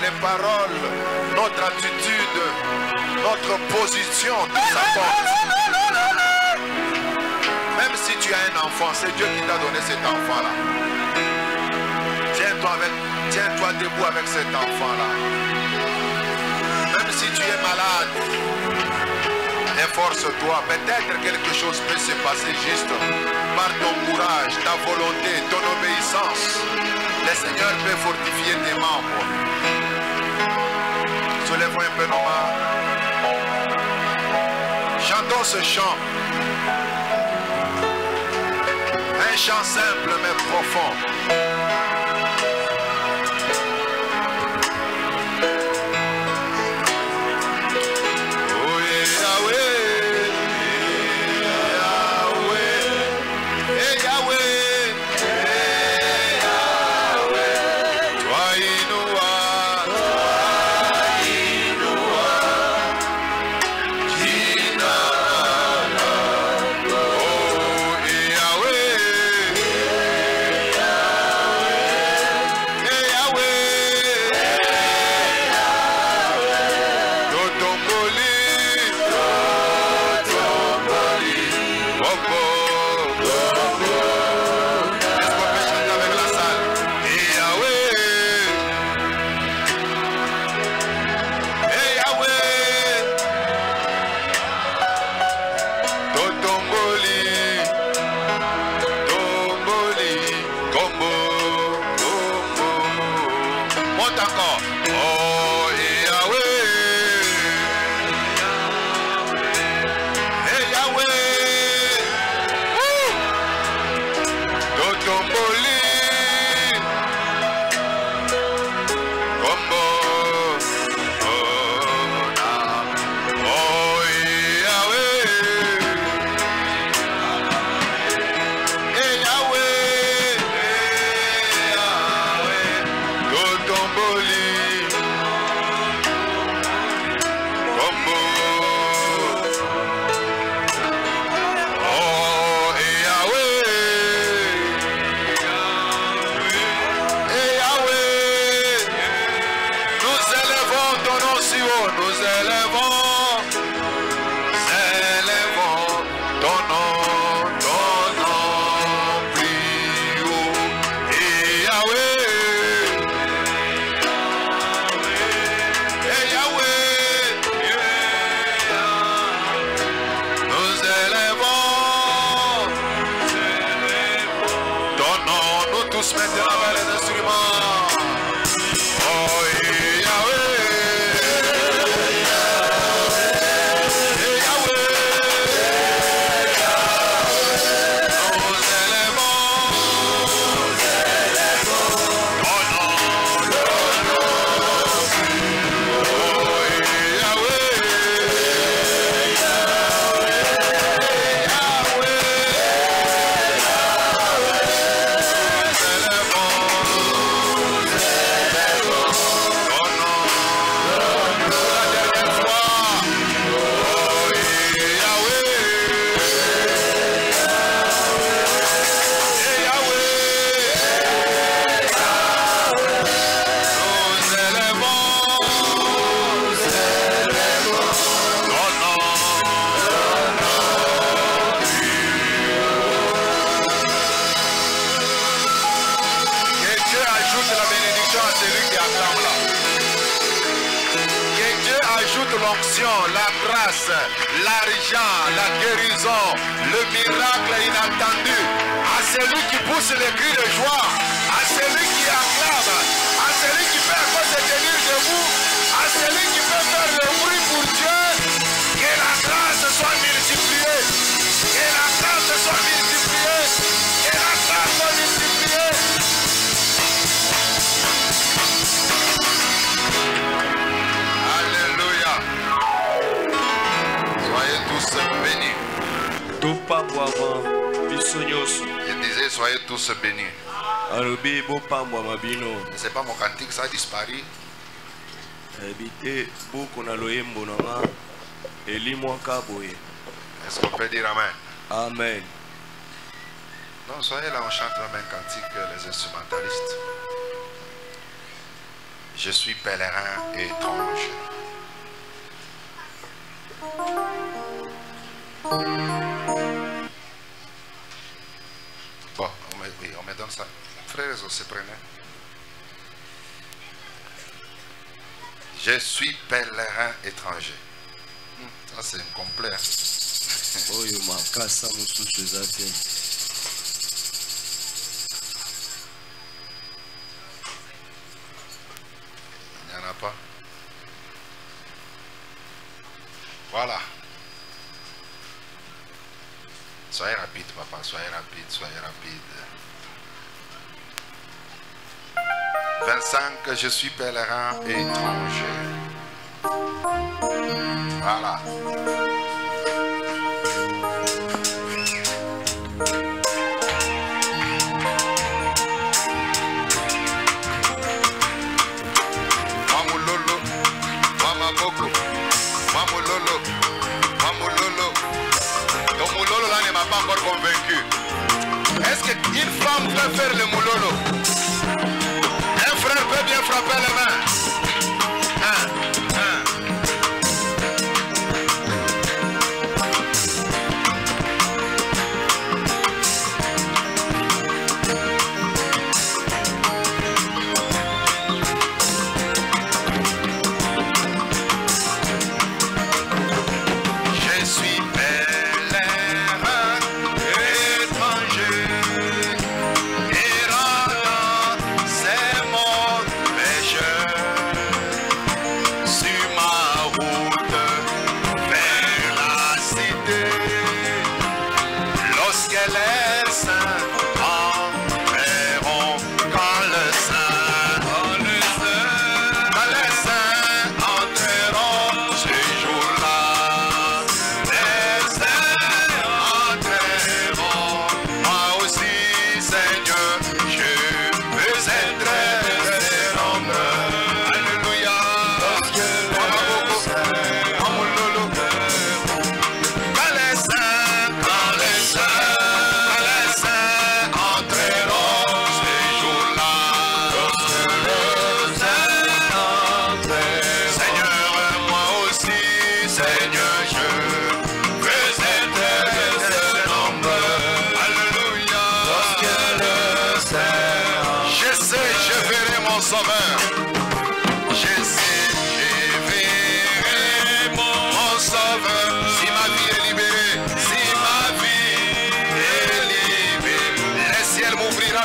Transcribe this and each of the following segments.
Les paroles, notre attitude, notre position, tout ça compte. Même si tu as un enfant, c'est Dieu qui t'a donné cet enfant-là. Tiens-toi debout avec cet enfant-là. Même si tu es malade, efforce-toi. Peut-être quelque chose peut se passer juste par ton courage, ta volonté, ton obéissance. Le Seigneur peut fortifier tes membres. Soulève-moi un peu nos mains. Chantons ce chant. Un chant simple mais profond. tous mettre la main les instruments. Oh. toute l'onction, la grâce, l'argent, la guérison, le miracle inattendu à celui qui pousse les cris de joie, à celui qui acclame, à celui qui fait à cause de tenir debout, à celui qui peut faire le bruit pour Dieu. Que la grâce soit multipliée, que la grâce soit multipliée, que la grâce soit multipliée. Alléluia. Soyez tous bénis. Je disais, soyez tous bénis. C'est pas mon cantique, ça a disparu. Est-ce qu'on peut dire Amen? Amen. Non, soyez là, on chante le même cantique que les instrumentalistes. Je suis pèlerin et étranger. Bon, on me donne ça. Frères, on se prenait. Je suis pèlerin étranger. Ça c'est complet. Il n'y en a pas. Voilà. Soyez rapide, papa. Soyez rapide, soyez rapide. 25, je suis pèlerin et étranger. Voilà. Mamulolo, Mamaboko, Mamulolo, Mamulolo. Ton moulolo là ne m'a pas encore convaincu. Est-ce qu'une femme peut faire le moulolo? Un frère peut bien frapper les mains.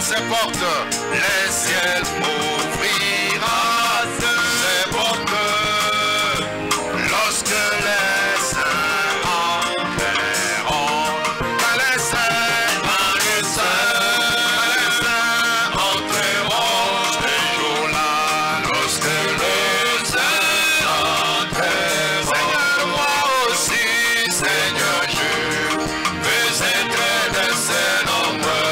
Ses portes, le ciel m'ouvrira ses portes lorsque les saints entreront. Quand les saints entreront ce jour-là, lorsque les saints entreront. Seigneur, moi aussi, Seigneur, je veux être de ces nombreux.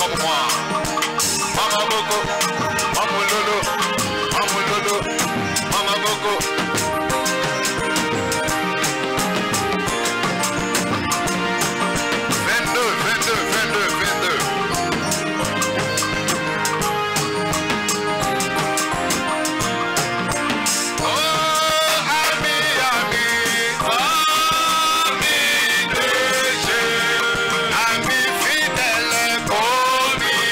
pour moi. Mama Boko, Mama Lolo, Mama Lolo, Mama Boko. Ami fidèle, promis.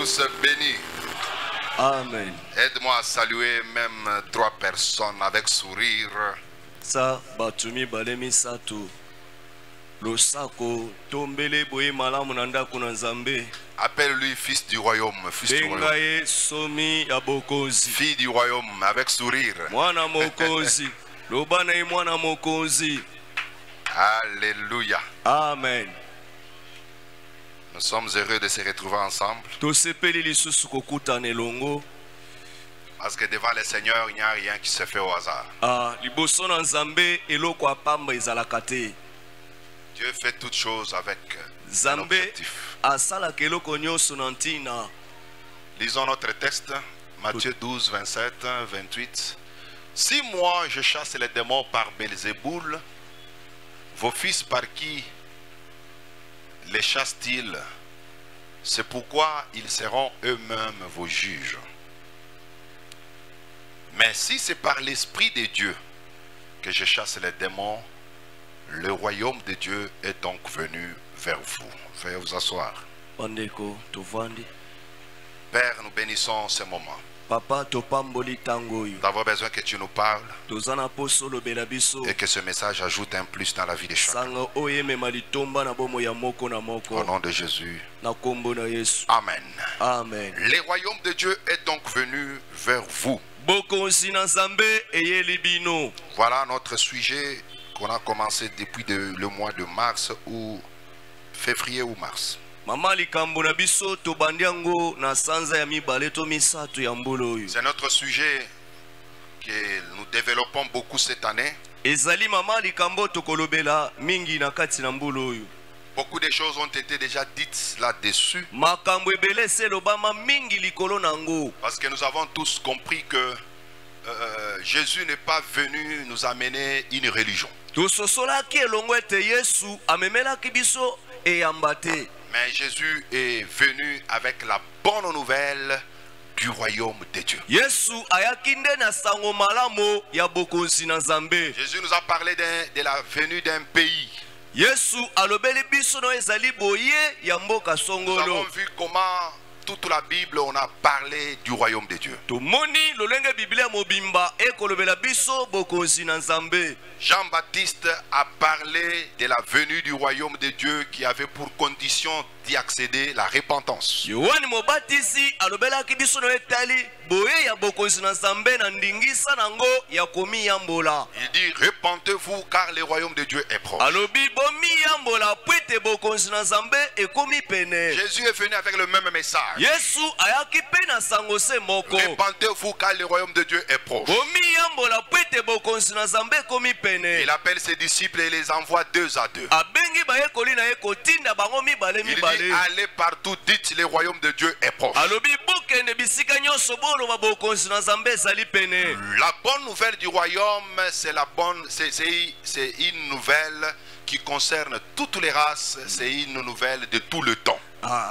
tous bénis. Amen. Aide-moi à saluer même 3 personnes avec sourire. Sa batumi balemi sato. Losako tombele boye malamu na ndako na Nzambe. Appelle-lui fils du royaume, fils du royaume. Bengaye somi ya bokonzi. Fille du royaume avec sourire. Mwana mokonzi. Lobana ye mwana mokonzi. Alléluia. Amen. Nous sommes heureux de se retrouver ensemble. Tosepeli lisusu kokutana elongo. Parce que devant le Seigneur, il n'y a rien qui se fait au hasard. Liboso na Nzambe eloko apamba ezalaka te. Dieu fait toutes choses avec un Nzambe objectif. asalaka eloko nyonso na ntina. Lisons notre texte, Matthieu 12, 27, 28. Si moi je chasse les démons par Belzéboul, vos fils par qui les chassent-ils? C'est pourquoi ils seront eux-mêmes vos juges. Mais si c'est par l'Esprit de Dieu que je chasse les démons, le royaume de Dieu est donc venu vers vous. Veuillez vous asseoir. Bandeko tovandi. Père, nous bénissons ce moment. Papa topamboli tango oyo. Nous avons besoin que tu nous parles Tozana poso lobela biso. et que ce message ajoute un plus dans la vie de chacun. Sanga oyeme malitomba na bomo ya moko na Au moko. nom de Jésus. Na kombo na Yesu. Amen. Amen. Le royaume de Dieu est donc venu vers vous. Bokonzi na Nzambe eyeli bino. Voilà notre sujet qu'on a commencé depuis le mois de mars ou février ou mars. Mama likambo na biso tobandi yango na sanza ya mibale to misato ya mbolo oyo. C'est notre sujet que nous développons beaucoup cette année. Ezali mama likambo tokolobela mingi na kati na mbolo oyo. Beaucoup de choses ont été déjà dites là-dessus. Makambo ebele se lobama mingi likolo nango. Parce que nous avons tous compris que Jésus n'est pas venu nous amener une religion. Tososolaki elongo ete Yesu amemelaki biso eyamba te. Mais Jésus est venu avec la bonne nouvelle du royaume de Dieu. Yesu ayaki nde na sango malamo ya bokonzi na Nzambe. Jésus nous a parlé de la venue d'un pays. Yesu alobeli biso no ezali boye ya mboka Nous songolo. avons vu comment toute la Bible on a parlé du royaume de Dieu. Tomoni lolenge Biblia mobimba ekolobela biso bokonzi na Nzambe. Jean-Baptiste a parlé de la venue du royaume de Dieu qui avait pour condition d'y accéder la repentance. Yohani Mobatisi alobelaki biso no etali boye ya bokonzi na Nzambe na ndingisa nango ya komi yambola. Il dit repentez-vous car le royaume de Dieu est proche. Alobi bomi yambola pwete bokonzi na Nzambe ekomi pene. Jésus est venu avec le même message. Yesu ayaki pe na sango se moko. Repentez-vous car le royaume de Dieu est proche. Bomi yambola pwete bokonzi na Nzambe ekomi pene. Il appelle ses disciples et les envoie 2 à 2. Abengi bayekoli na ye kotinda bango mibale Il dit mibale. allez partout, dites le royaume de Dieu est proche. Alobi bokende bisika nyonso boloba bokonzi na Nzambe ezali pene. La bonne nouvelle du royaume, c'est une nouvelle qui concerne toutes les races, c'est une nouvelle de tout le temps.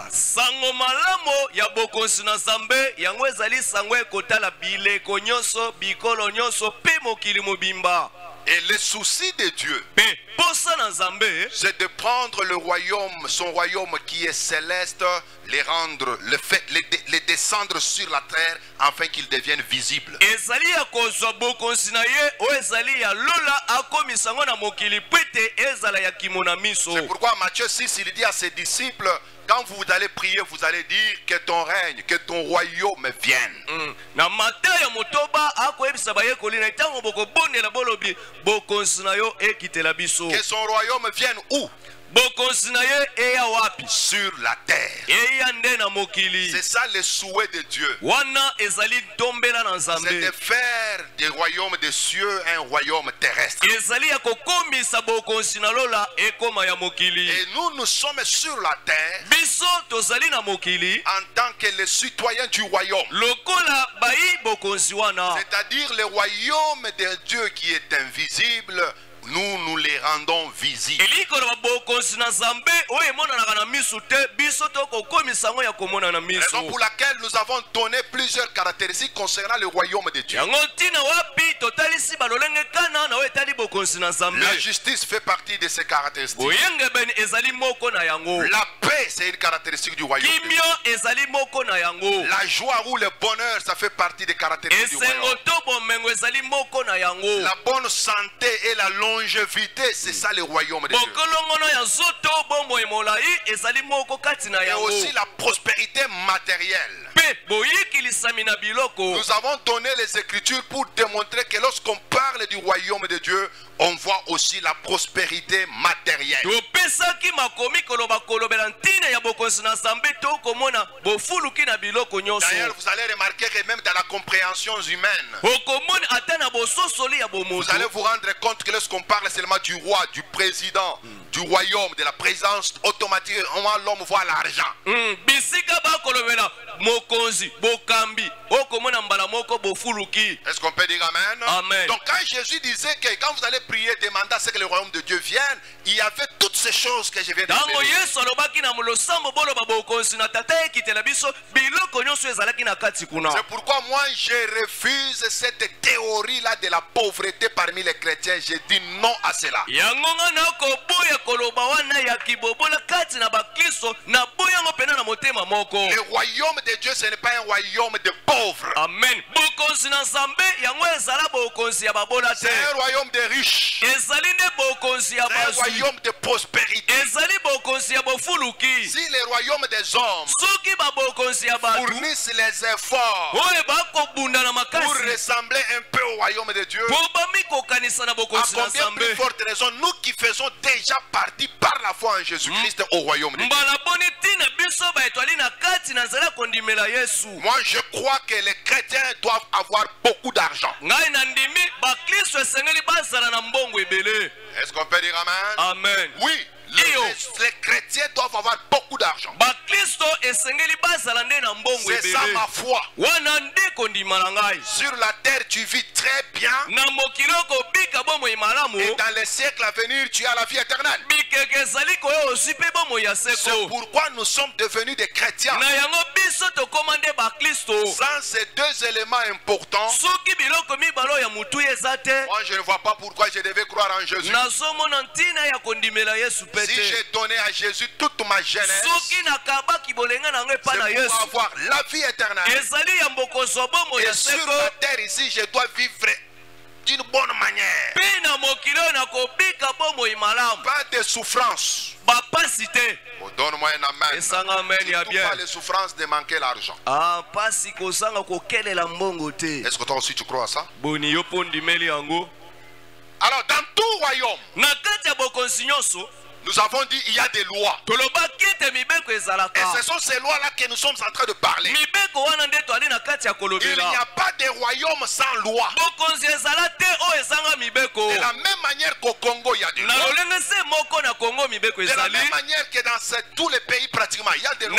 Sango malamo ya bokonzi na Nzambe yango ezali sango ekotala bileko nyonso bikolo nyonso pe mokili mobimba. Et le souci de Dieu, c'est de prendre le royaume, son royaume qui est céleste, les rendre, les descendre sur la terre afin qu'ils deviennent visibles. C'est pourquoi Matthieu 6, il dit à ses disciples, quand vous allez prier, vous allez dire que ton règne, que ton royaume vienne. Que son royaume vienne où? Sur la terre. C'est ça le souhait de Dieu. C'est de faire des royaumes des cieux un royaume terrestre. Et nous sommes sur la terre en tant que les citoyens du royaume. C'est-à-dire le royaume de Dieu qui est invisible. nous les rendons visibles. Raison pour laquelle nous avons donné plusieurs caractéristiques concernant le royaume de Dieu. La justice fait partie de ces caractéristiques. La paix, c'est une caractéristique du royaume de Dieu. La joie ou le bonheur, ça fait partie des caractéristiques du royaume. La bonne santé et la longévité, c'est ça le royaume de Dieu. Et aussi la prospérité matérielle. Nous avons donné les Écritures pour démontrer que lorsqu'on parle du royaume de Dieu, on voit aussi la prospérité matérielle. D'ailleurs, vous allez remarquer que même dans la compréhension humaine, vous allez vous rendre compte que lorsqu'on parle seulement du roi, du président, du royaume, de la présence automatique, l'homme voit l'argent. Est-ce qu'on peut dire amen? Amen. Donc quand Jésus disait que quand vous allez prier, demandez à ce que le royaume de Dieu vienne, il y avait toutes ces choses que je viens de dire. C'est pourquoi moi je refuse cette théorie là de la pauvreté parmi les chrétiens. Je dis non à cela. Le royaume de Dieu, ce n'est pas un royaume de pauvres. Amen. C'est un royaume de riches. C'est un royaume de prospérité. Si les royaumes des hommes fournissent les efforts pour ressembler un peu au royaume de Dieu, à combien plus forte raison nous qui faisons déjà partie par la foi en Jésus-Christ au royaume de Dieu. Moi je crois que les chrétiens doivent avoir beaucoup d'argent. Est-ce qu'on peut dire amen? Amen. Oui. Les chrétiens doivent avoir beaucoup d'argent. C'est ça ma foi. Sur la terre tu vis très bien. Et dans les siècles à venir tu as la vie éternelle. C'est pourquoi nous sommes devenus des chrétiens. Sans ces deux éléments importants, moi je ne vois pas pourquoi je devais croire en Jésus. Si j'ai donné à Jésus toute ma jeunesse, c'est pour avoir la vie éternelle. Et sur la terre ici, je dois vivre d'une bonne manière. Pas de souffrance. Oh, donne-moi un amen. Surtout pas les souffrances de manquer l'argent. Est-ce que toi aussi tu crois à ça? Alors dans tout royaume, nous avons dit il y a des lois. Et ce sont ces lois-là que nous sommes en train de parler. Il n'y a pas de royaume sans loi. De la même manière qu'au Congo, il y a des lois. De la même manière que dans tous les pays, pratiquement, il y a des lois.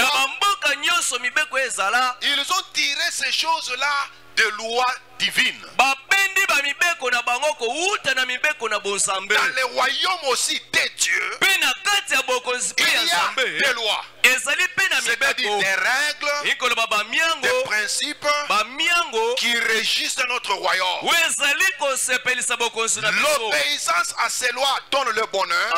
Ils ont tiré ces choses-là de lois divines. Dans le royaume aussi de Dieu, il y a des lois. C'est-à-dire des règles, des principes qui régissent notre royaume. L'obéissance à ces lois donne le bonheur.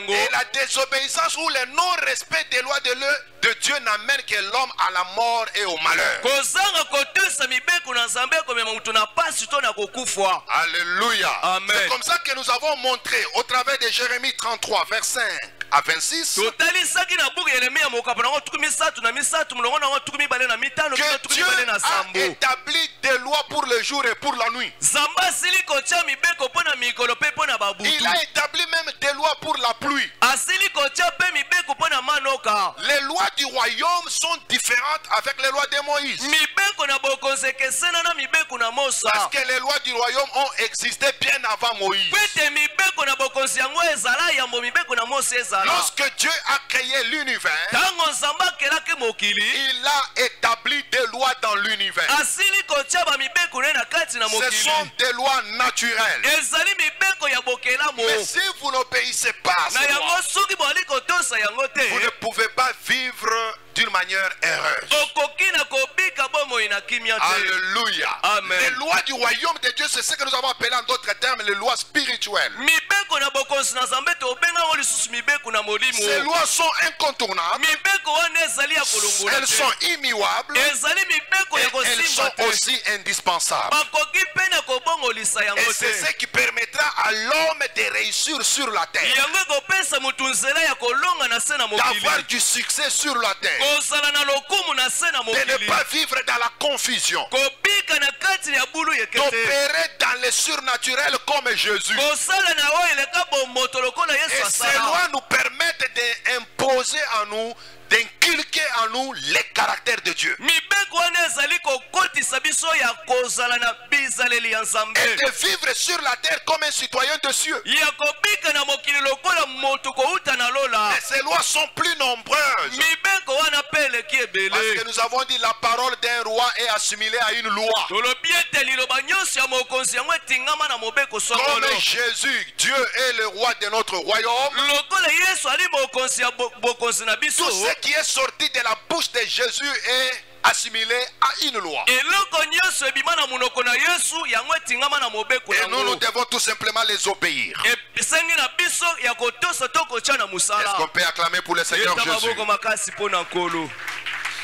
Et la désobéissance ou le non-respect des lois de Dieu n'amène que l'homme à la mort et au malheur. Alléluia. C'est comme ça que nous avons montré au travers de Jérémie 33, verset 5 à 26, que Dieu a établi des lois pour le jour et pour la nuit. Il a établi même des lois pour la pluie. Les lois du royaume sont différentes avec les lois de Moïse. Parce que les lois du royaume ont existé bien avant Moïse. mibeko na bokonzi yango ezala yambo mibeko na Mose ezala. Lorsque Dieu a créé l'univers, Tango nzambe akelaki mokili, il a établi des lois dans l'univers. asili kotia ba mibeko ne na kati na Ce mokili. sont des lois naturelles. Ezali mibeko ya bokelamo. Mais si vous n'obéissez pas à Na ces yango lois, soki boli kotosa yango te. vous ne pouvez pas vivre d'une manière heureuse. Okoki na kobika bomoi na kimia te. Alléluia. Amen. Les lois du royaume de Dieu, c'est ce que nous avons appelé en d'autres termes les lois spirituelles. Mibeko na bokonzi na nzambe to benga ngo lisusu mibeko na molimo. Ces lois sont incontournables. Mibeko wana ezali ya kolongola Elles te. sont immuables. Ezali mibeko Et ya elles kosimba sont te. aussi indispensables. Bakoki mpe na kobongolisa yango Et c'est ce te. qui permettra à l'homme de réussir sur la terre, Yango ekopesa mutu nzela ya kolonga na se na mokili. d'avoir du succès sur la terre, Kozala na lokumu na se na de ne mokili. pas vivre dans la confusion, Kobika na kati ya bulu yekete. d'opérer dans le surnaturel comme Jésus. Kosala na oyo eleka bomoto lokola Yesu Et ces asala. lois nous permettent d'imposer en nous, d'inculquer en nous les caractères de Dieu. Mibeko wana ezali kokotisa biso ya kozala na bizaleli ya nzambe. Et de vivre sur la terre comme un citoyen de cieux. Ya kobika na mokili lokola moto kouta na lola. Et ces lois sont plus nombreuses. Mibeko wana pe eleki Parce que ebele. nous avons dit la parole d'un roi est assimilée à une loi. Tolobi ete liloba nyonso ya mokonzi yango etingama na mobeko Comme songolo. Jésus, Dieu est le roi de notre royaume. Lokola Yesu ali mokonzi ya bokonzi na biso. Tout ce qui est sorti de la bouche de Jésus est assimilé à une loi. Eloko nyonso ebima na munoko na Yesu yango etingama na mobeko Et nous, nous yango. devons tout simplement les obéir. Esengi na biso ya kotosa to kotia na Est-ce musala. qu'on peut acclamer pour le Seigneur Yeta Jésus? maboko makasi mpo na nkolo.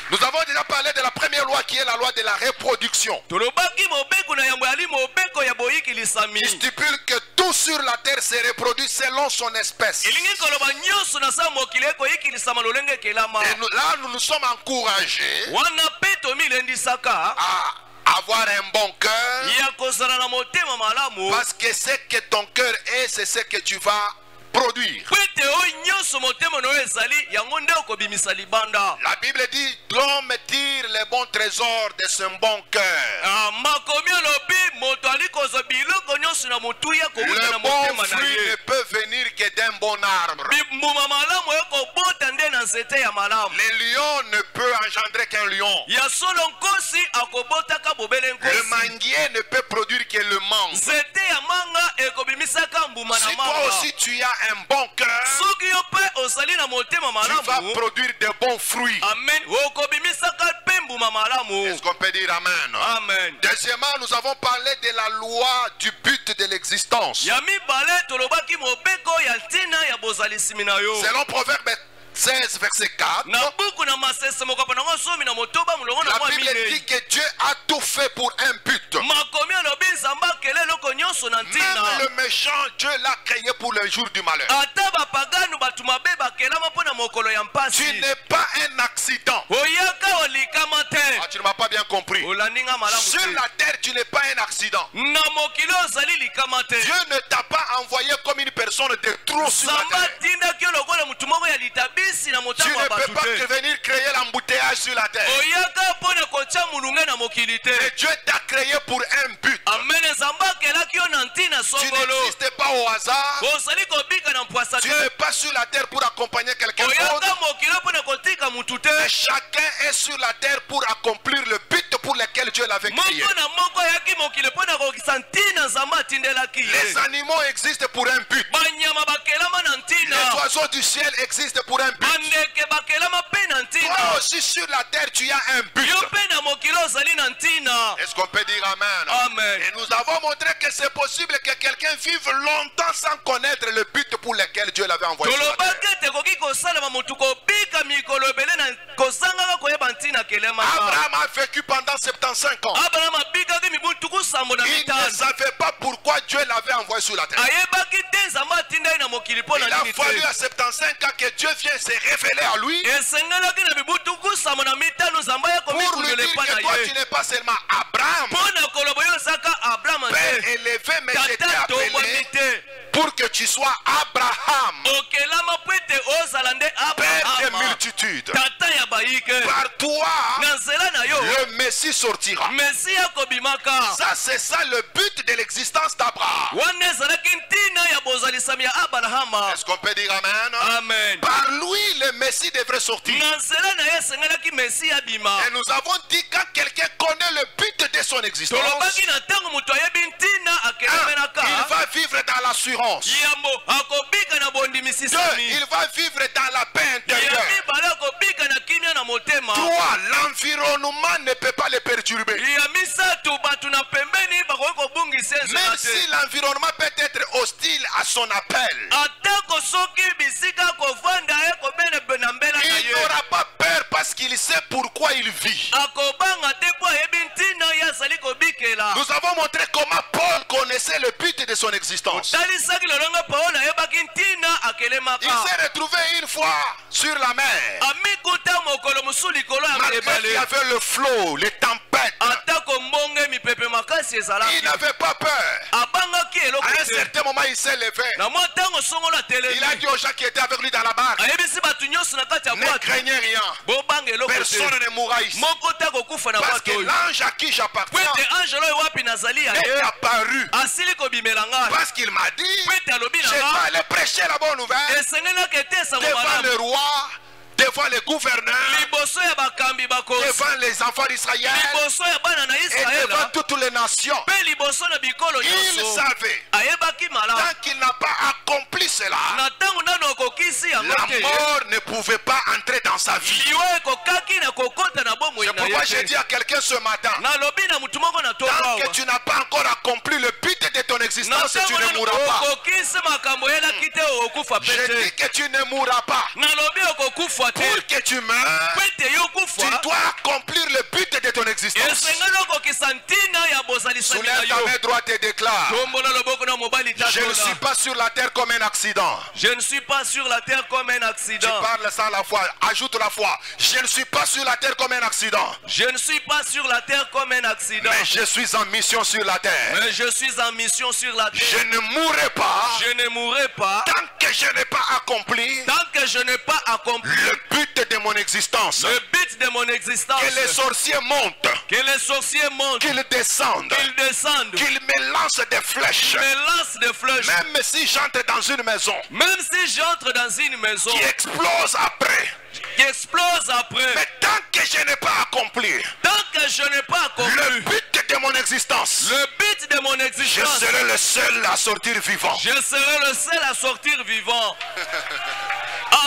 Nous avons déjà parlé de la première loi qui est la loi de la reproduction. Tolobaki mobeko na yango yali mobeko ya boyikilisami. Il stipule que tout sur la terre se reproduit selon son espèce. Elingi koloba nyonso na sa mokili ekoyikilisama lolenge ekelama. Et là, nous sommes encouragés Wana pe tomilendisaka à avoir un bon cœur. ya kozala na motema malamu. Parce que ce que ton cœur est, c'est ce que tu vas produire. Po ete oyo nyonso motema na oyo ezali yango nde okobimisa libanda. La Bible dit, l'homme tire les bons trésors de son bon cœur. Makomi alobi moto ali kozwa biloko nyonso na motuya kowuta na Le bon motema na fruit ne ye. peut venir que d'un bon arbre. Mbuma malamu ekobota nde na nzete ya malamu. Le lion ne peut engendrer qu'un lion. Ya solo nkosi akobotaka bobele Le nkosi. manguier ne peut produire que le mangue. Nzete ya manga ekobimisaka mbuma na Si toi manga. aussi tu as un bon cœur, Soki yo pe osali na motema tu vas malamu. produire de bons fruits. Amen. Okobimisaka pe mbuma malamu. Est-ce qu'on peut dire Amen? Amen. Deuxièmement, nous avons parlé de la loi du but de l'existence. Ya mibale tolobaki mobeko ya ntina ya bozalisimi na yo. Selon Proverbe 16, verset 4, Na buku na masese mokapa na ngosomi na motoba mulongo na la mwa Bible mine. dit que Dieu a tout fait pour un but. Makomi alobi nzamba akele eloko nyonso na Même ntina. le méchant, Dieu l'a créé pour le jour du malheur. Ata bapaganu bato mabe bakelama mpo na mokolo ya Tu mpasi. n'es pas un accident. Oyaka olikama te. Ah, tu ne m'as pas bien compris. Olaninga malamu Sur te. la terre, tu n'es pas un accident. Na mokili ozali likama te. Dieu ne t'a pas envoyé comme une personne de trop sur la Nzamba terre. atindaki yo lokola mutu moko ya litabisi na Tu motango ne ya peux bato pas te. venir créer l'embouteillage sur la terre. Oyaka mpo na kotia mulunge na mokili te. Et Dieu t'a créé pour un but. Amen. Nzamba akelaki yo na ntina Tu songolo. n'existes pas au hasard. Ozali kobika na mpwasa Tu te. n'es pas sur la terre pour accompagner quelqu'un d'autre. Oyaka mokili mpo na kotika mutu te. Mais chacun est sur la terre pour accomplir le but pour lequel Dieu l'avait créé. Moko na moko ayaki mokili mpo na kokisa ntina nzamba atindelaki ye. Les animaux existent pour un but. Banyama bakelama na Les ntina. oiseaux du ciel existent pour un but. Bandeke bakelama mpe na ntina. Toi aussi sur la terre, tu as un but. Yo mpe na mokili ozali na ntina. Est-ce qu'on peut dire Amen? Amen. Et nous avons montré que c'est possible que quelqu'un vive longtemps sans connaître le but pour lequel Dieu l'avait envoyé sur la terre. tolobaki ete koki kosalama motu kobika mikolo ebele na kozangaka koyeba ntina kelemaka. Abraham a vécu pendant 75 ans. Abraham abikaki mibu tuku sambo na Il ne mitano. savait pas pourquoi Dieu l'avait envoyé sur la terre. Ayebaki te nzambe atindaki na mokili mpo na Il a nini fallu te. à 75 ans que Dieu vienne se révéler à lui esengelaki na mibu tuku sambo na mitano nzambe pour lui akomikulula dire epa que toi na tu ye n'es pas seulement Abraham, mpo na koloba yo ozaka abraham père te élevé, mais je t'ai tata tombwami appelé te pour que tu sois Abraham, okelama mpo ete ozala nde père des abrahama multitudes. tata ya bayike Par toi, na nzela na yo le Messie sortira. mesi akobimaka Ça, c'est ça le but de l'existence d'Abraham. wana ezalaki ntina ya bozali ebongisami ya Abrahama. Est-ce qu'on peut dire amen? Amen. Par lui, le Messie devrait sortir. Na nzela na ye esengelaki Mesi abima. Et nous avons dit quand quelqu'un connaît le but de son existence, Tolobaki na ntango moto ayebi ntina akelomenaka. il va vivre dans l'assurance. Yambo akobika na bondimisisami. Il va vivre dans la paix intérieure. Yambi bala akobika na kimia na motema. 3. L'environnement ne peut pas le perturber. Yamisatu batu na pembeni bakoki kobungisa Même enzela si te. l'environnement peut être hostile à son appel, Atako soki bisika kovanda ye kobene na mbela na il ye. n'aura pas peur parce qu'il sait pourquoi il vit. Akobanga te po ayebi ntina ye azali kobikela. Nous avons montré comment Paul connaissait le but de son existence. Talisaki lolonga Paulo ayebaki ntina Il akelemaka. s'est retrouvé une fois sur la mer. Amikuta mokolo mosu likolo ya Malgré qu'il y ebale. avait le flot, les tempêtes, Atako mbonge mipepe makasi il ezalaki. n'avait pas peur. Abangaki eloko À un te. certain moment, il s'est levé. Na mwa ntango songolo Il a atelemi. dit aux gens qui étaient avec lui dans la barque, Ayebisi batu nyonso na kati ya ne bwato. craignez rien. Bobanga eloko Personne te. ne mourra ici. Moko te akokufa na Parce bwato que oyo. l'ange à qui Po j'appartiens ete angelo oyo wapi nazali ya est ye. apparu. Asili kobimela ngai. Parce qu'il m'a dit, Po ete alobi je na vais nga. aller prêcher la bonne nouvelle Esengelaki ete esango devant malamu. le roi, devant les gouverneurs, Liboso ya bakambi bakosi. devant les enfants d'Israël Liboso ya bana na et devant Israela. toutes les nations. Pe liboso na bikolo Il nyonso. savait, Ayebaki malamu. tant qu'il n'a pas accompli cela, Na ntango nano okokisi yango la te. mort ne pouvait pas entrer dans sa vie. Liwa ekokaki na kokota na bomoi C'est na pourquoi ye j'ai te. dit à quelqu'un ce matin, Nalobi na mutu moko na tant toka que tu n'as pas encore accompli le but de ton na existence, tu ntango ne nano mourras pas. okokisi makambo eyelaki te okufa Je pe dis te. que tu ne mourras pas. Nalobi okokufa te. Pour que tu meurs, Po ete yo tu okufa dois accomplir le but de ton existence. esengeli okokisa ntina ya bozalisami na Soulève ta yo. main droite et déclare, Tombola loboko na mobali je ne suis tatola. pas sur la terre comme un accident. Je ne suis pas sur la terre comme un Tu accident. parles sans la foi, ajoute la foi. Je ne suis pas sur la terre comme un accident. Je ne suis pas sur la terre comme un accident. Mais je suis en mission sur la terre. Mais je suis en mission sur la Je terre. ne mourrai pas Je ne mourrai pas tant que je n'ai pas accompli tant que je n'ai pas accompli le but de mon existence. le but de mon existence. Que les sorciers montent, Que les sorciers montent, qu'ils descendent, qu'ils descendent, qu'ils me lancent des flèches. me lancent des flèches. Même si j'entre dans une maison Même si j'entre dans une maison qui explose après, qui explose après, mais tant que je n'ai pas accompli tant que je n'ai pas le accompli but de mon existence, le but de mon je existence, serai le seul à sortir vivant. je serai le seul à sortir vivant.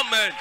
Amen.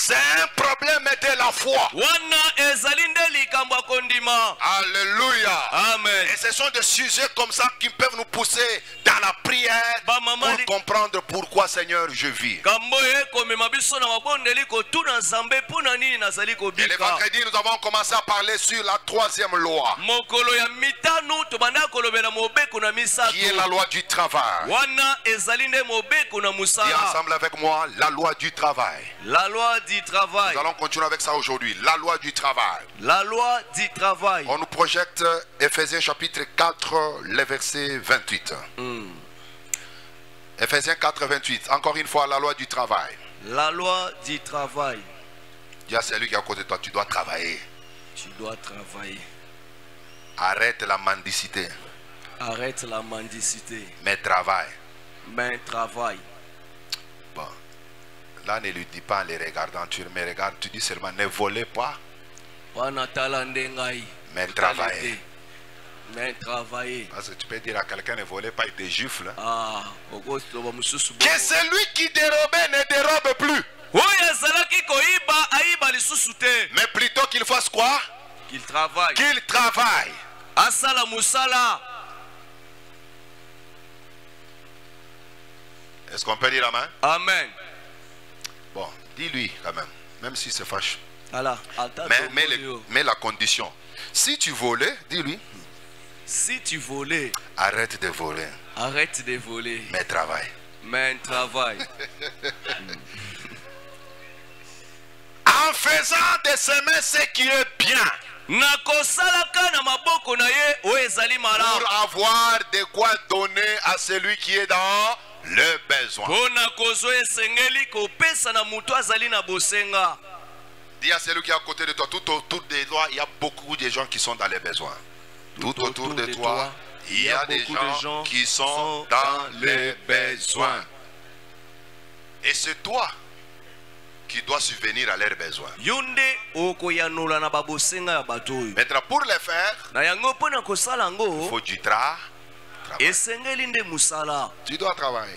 C'est un problème de la foi. Wana ezali nde likambo ya kondima. Alléluia. Amen. Et ce sont des sujets comme ça qui peuvent nous pousser dans la prière pour comprendre pourquoi, Seigneur, je vis. Kambo ekomema biso na mabondeli kotuna nzambe mpona nini nazali Et le kobika. vendredi, nous avons commencé à parler sur la troisième loi, Mokolo ya mitano tobanda kolobela mobeko na qui est misato. la loi du travail. Wana ezali nde mobeko na Dis musala. ensemble avec moi, la loi du travail. La loi du travail. Nous allons continuer avec ça aujourd'hui. La loi du travail. La loi du travail. On nous projette Ephésiens chapitre 4, le verset 28. Ephésiens 4, 28. Encore une fois, la loi du travail. La loi du travail. Dis à celui qui est à côté de toi, tu dois travailler. Tu dois travailler. Arrête la mendicité, Arrête la mendicité. mais travaille. Mais travaille. Bon. Là, ne lui dis pas en les regardant, tu me regardes, tu dis seulement ne volez pas, Wana tala nde ngai. mais travaillez. Mais travailler. Parce que tu peux dire à quelqu'un ne volez pas, il te gifle. Ah, okostoba mususu Que celui qui dérobait ne dérobe plus, oyo azalaki koyiba ayiba lisusu te. mais plutôt qu'il fasse quoi? Qu'il travaille. Qu'il travaille. Asala musala. Est-ce qu'on peut dire amen? Amen. Bon, dis-lui quand même s'il se fâche. Ala, Mais la condition. Si tu volais, dis-lui, si tu volais, arrête de voler, arrête de voler. mais travaille. Mais travaille. En faisant de semer ce qui est bien, Nakosalaka na maboko na ye oyo ezali malamu. pour avoir de quoi donner à celui qui est dans le besoin. Pona kozwa esengeli kopesa na mutu azali na bosenga. Dis à celui qui est à côté de toi, tout autour de toi, il y a beaucoup de gens qui sont dans les besoins. Tout autour de toi, Il y a des gens qui sont dans les besoins. Et c'est toi qui dois subvenir à leurs besoins. Maintenant, pour les faire, il faut du travail. Tu dois travailler.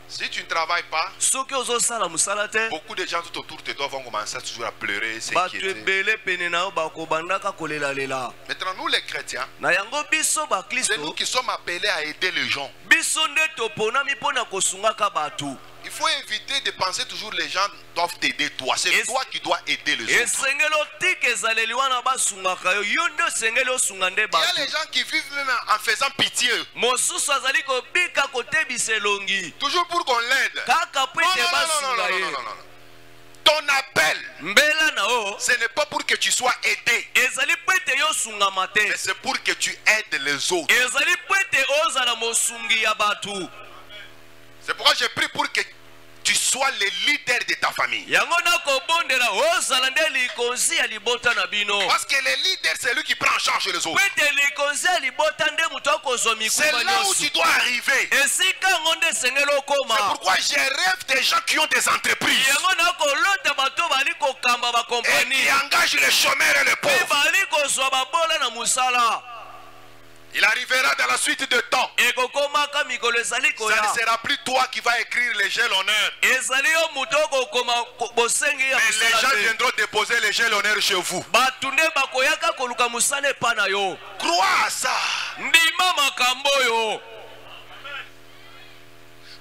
Si tu ne travailles pas, beaucoup de gens tout autour de toi vont commencer toujours à pleurer, s'inquiéter. Maintenant, nous les chrétiens, c'est nous qui sommes appelés à aider les gens. Il faut éviter de penser toujours les gens doivent t'aider toi. C'est toi qui dois aider les autres. Il y a les gens qui vivent même en faisant pitié. Toujours pour qu'on l'aide. Non. Ton appel, ce n'est pas pour que tu sois aidé, mais c'est pour que tu aides les autres. C'est pourquoi j'ai pris pour que tu sois le leader de ta famille. Parce que le leader, c'est lui qui prend en charge les autres. C'est là où tu dois arriver. C'est pourquoi je rêve des gens qui ont des entreprises et qui engagent les chômeurs et les pauvres. Il arrivera dans la suite de temps. Ça ne sera plus toi qui vas écrire les jalonneurs. Mais les gens viendront déposer les jalonneurs chez vous. Crois à ça.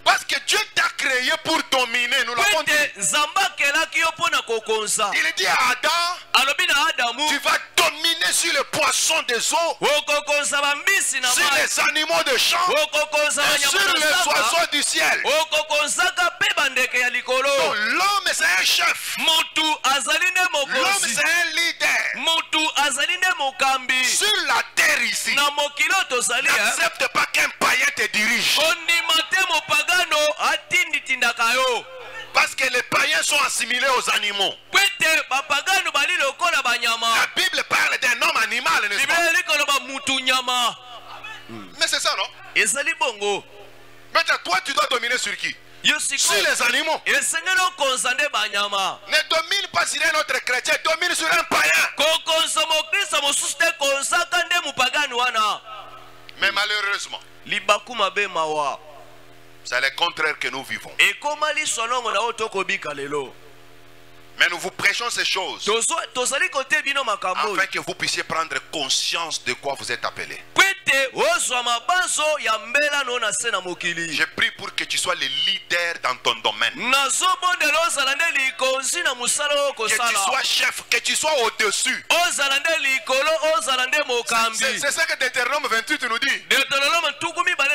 Parce que Dieu t'a créé pour dominer. Nous l'avons dit. Il dit à Adam, tu vas dominer sur les poissons des eaux, sur les animaux de champ, et sur les oiseaux du ciel. Donc l'homme c'est un chef. L'homme c'est un leader. Sur la terre ici, n'accepte pas qu'un païen te dirige. Parce que les païens sont assimilés aux animaux. La Bible parle d'un homme animal, n'est-ce pas? Mais c'est ça, non? Maintenant, toi, tu dois dominer sur qui? Sur les animaux. Ne domine pas sur un autre chrétien, domine sur un païen. Mais malheureusement, c'est le contraire que nous vivons. Mais nous vous prêchons ces choses afin que vous puissiez prendre conscience de quoi vous êtes appelés. Je prie pour que tu sois le leader dans ton domaine. Que tu sois chef, que tu sois au-dessus. C'est ça que Deutéronome 28 nous dit.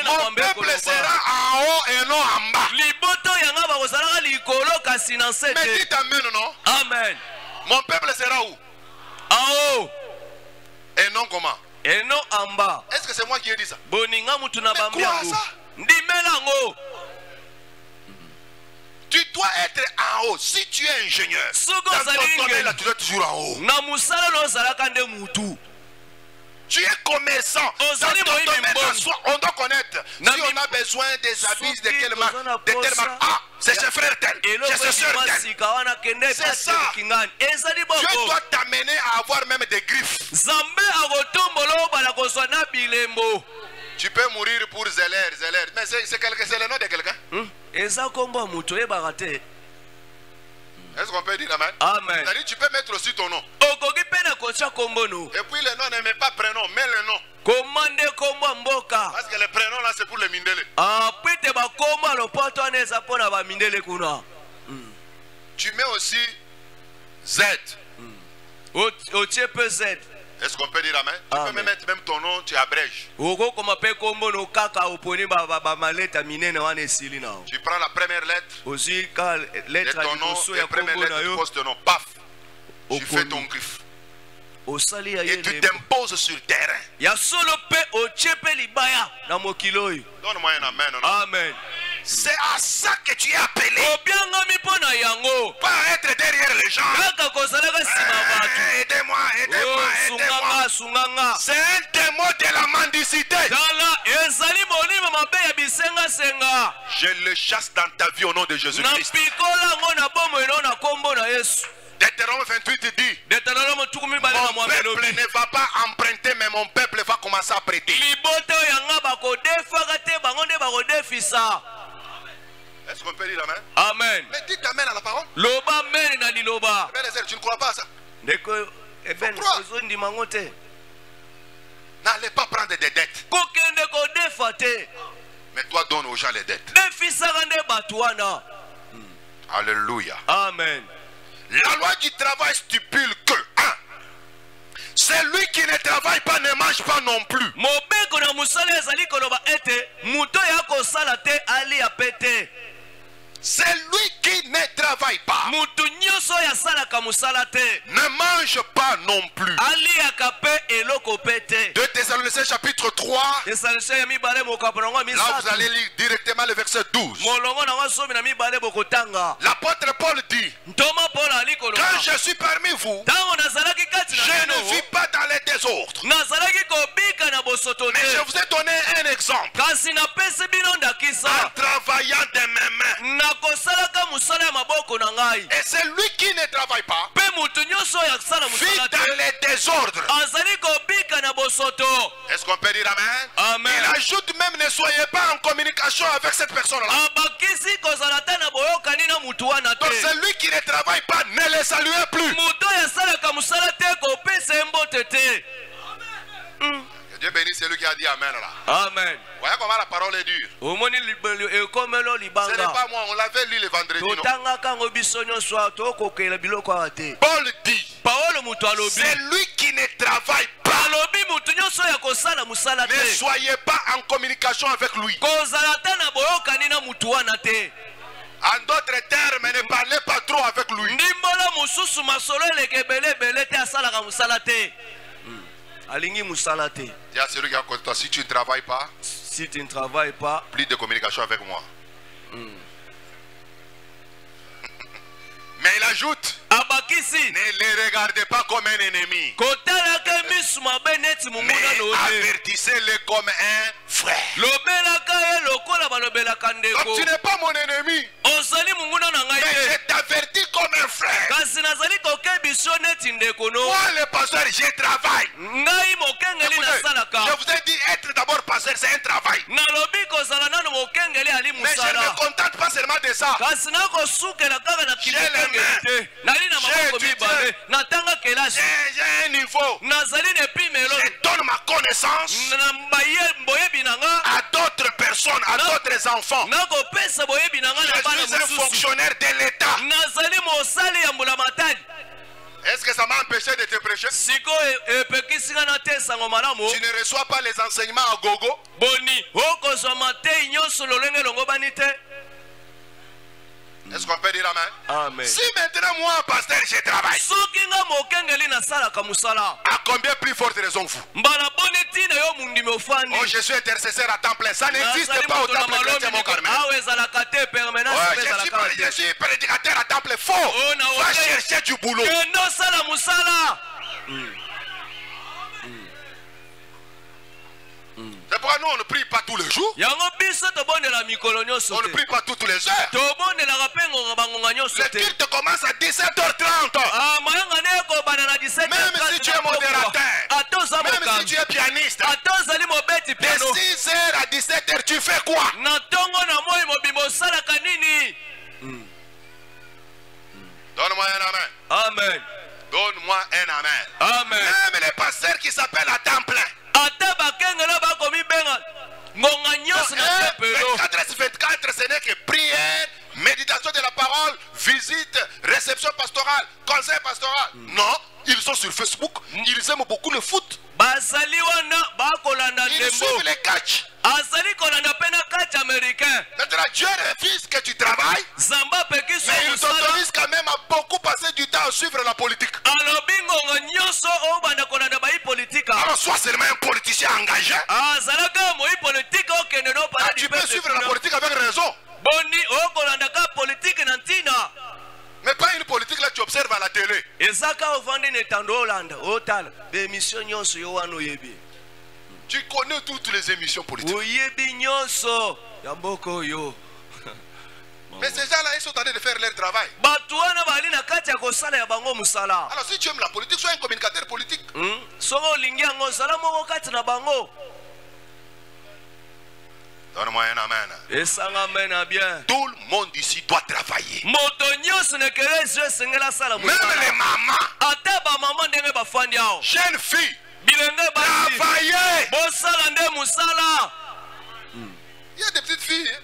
Mon peuple sera en haut et non en bas. Mais dites amen, non? Amen. Mon peuple sera où? En haut. Et non comment? Et non en bas. Est-ce que c'est moi qui ai dit ça? Mais quoi ça? Tu dois être en haut. Si tu es ingénieur, dans ton domaine là, tu dois être toujours en haut. Tu es commerçant. Dans ton domaine, on doit connaître. Si on a besoin des habits de quelle marque, ah, c'est ce frère tel, c'est ce soeur tel. C'est ça. Dieu doit t'amener à avoir même des griffes. Tu peux mourir pour Zeller. Mais c'est le nom de quelqu'un. Est-ce qu'on peut dire amen? Amen. C'est-à-dire tu peux mettre aussi ton nom. Et puis le nom ne met pas prénom, mais le nom. Parce que le prénom là c'est pour les Mindele. Tu mets aussi Z. Est-ce qu'on peut dire amen? Tu peux mettre même ton nom, tu abrèges. Tu prends la première lettre de ton nom, la première lettre, tu poses ton nom, paf, tu fais ton griffe. Et tu t'imposes sur le terrain. Donne-moi un amen. Non? Amen. c'est à ça que tu es appelé. Pas à être derrière les gens. Aidez-moi, aidez-moi, aidez-moi. C'est un démon de la mendicité. Je le chasse dans ta vie au nom de Jésus-Christ. Deutéronome 28 dit, mon peuple ne va pas emprunter, mais mon peuple va commencer à prêter. Est-ce qu'on peut dire amen? Amen. Mais dites amen à la parole. Loba amen na liloba. Tu ne crois pas à ça? N'allez pas prendre des dettes. Mais toi donne aux gens les dettes. Alléluia. Amen. La loi du travail stipule que celui qui ne travaille pas ne mange pas non plus. Celui qui ne travaille pas ne mange pas non plus. 2 Thessaloniciens chapitre 3. Là vous allez lire directement le verset 12. L'apôtre Paul dit, quand je suis parmi vous, je ne vis pas dans les désordres. Mais je vous ai donné un exemple. En travaillant de mes mains. Et celui qui ne travaille pas vit dans les désordres. Est-ce qu'on peut dire amen? Amen. Il ajoute même, ne soyez pas en communication avec cette personne-là. Donc celui qui ne travaille pas, ne le saluez plus. Que Dieu bénisse celui qui a dit amen là. Amen. Voyez comment la parole est dure. Ce n'est pas moi, on l'avait lu le vendredi. Paul dit, celui qui ne travaille pas, ne soyez pas en communication avec lui. En d'autres termes, ne parlez pas trop avec lui. Dis à celui qui est à côté de toi, si tu ne travailles pas, plus de communication avec moi. Mais il ajoute, ne les regardez pas comme un ennemi, mais avertissez-les comme un frère. Donc tu n'es pas mon ennemi, mais je t'avertis comme un frère. Moi le pasteur, je travaille. Je vous ai dit, être d'abord pasteur, c'est un travail. Mais je ne me contente pas seulement de ça. J'ai un niveau. Je donne ma connaissance à d'autres personnes, à d'autres enfants. Je suis un fonctionnaire de l'État. Est-ce que ça m'a empêché de te prêcher? Tu ne reçois pas les enseignements à gogo? Est-ce qu'on peut dire amen? Amen. Si maintenant moi, pasteur, je travaille, à combien plus forte raison vous? Oh, je suis intercesseur à temps plein. Ça n'existe pas au temple chrétien, mon Carmel. Je suis prédicateur à temps plein. Faux. Va chercher du boulot. C'est pourquoi nous on ne prie pas tous les jours. On ne prie pas toutes les heures. Le culte commence à 17h30. Même si tu es modérateur, même si tu es pianiste, de 6h à 17h tu fais quoi? Donne-moi un amen. Amen. Donne-moi un amen. Amen. Même les pasteurs qui s'appellent à temps plein. 24, ce n'est que prière, méditation de la parole, visite, réception pastorale, conseil pastoral. Non, ils sont sur Facebook, ils aiment beaucoup le foot. Ils suivent les catchs. Maintenant, Dieu refuse que tu travailles, mais il t'autorise quand même à beaucoup passer du temps à suivre la politique. Alors sois seulement un politicien engagé. Tu peux suivre la politique avec raison. observes à la télé. Ezaka ovandi netando Hollande, otala, bemission nyonso yo wano yebi. Tu connais toutes les émissions politiques. Oyebi nyonso, yamboko yo. Mais ces gens-là, ils sont en train de faire leur travail. Batuana bali na kati ya kosala ya bango musala. Alors si tu aimes la politique, sois un communicateur politique. Songo lingi yango sala moko kati na bango. Donne-moi un amen. Esanga amen bien. Tout le monde ici doit travailler. Moto nyonso ne kelezi sengela sala Même musala. les mamans. Ata ba maman ndenge bafandi hao. Jeunes filles. Bilenge basi. Travailler. Bosala nde musala. Il y a des petites filles.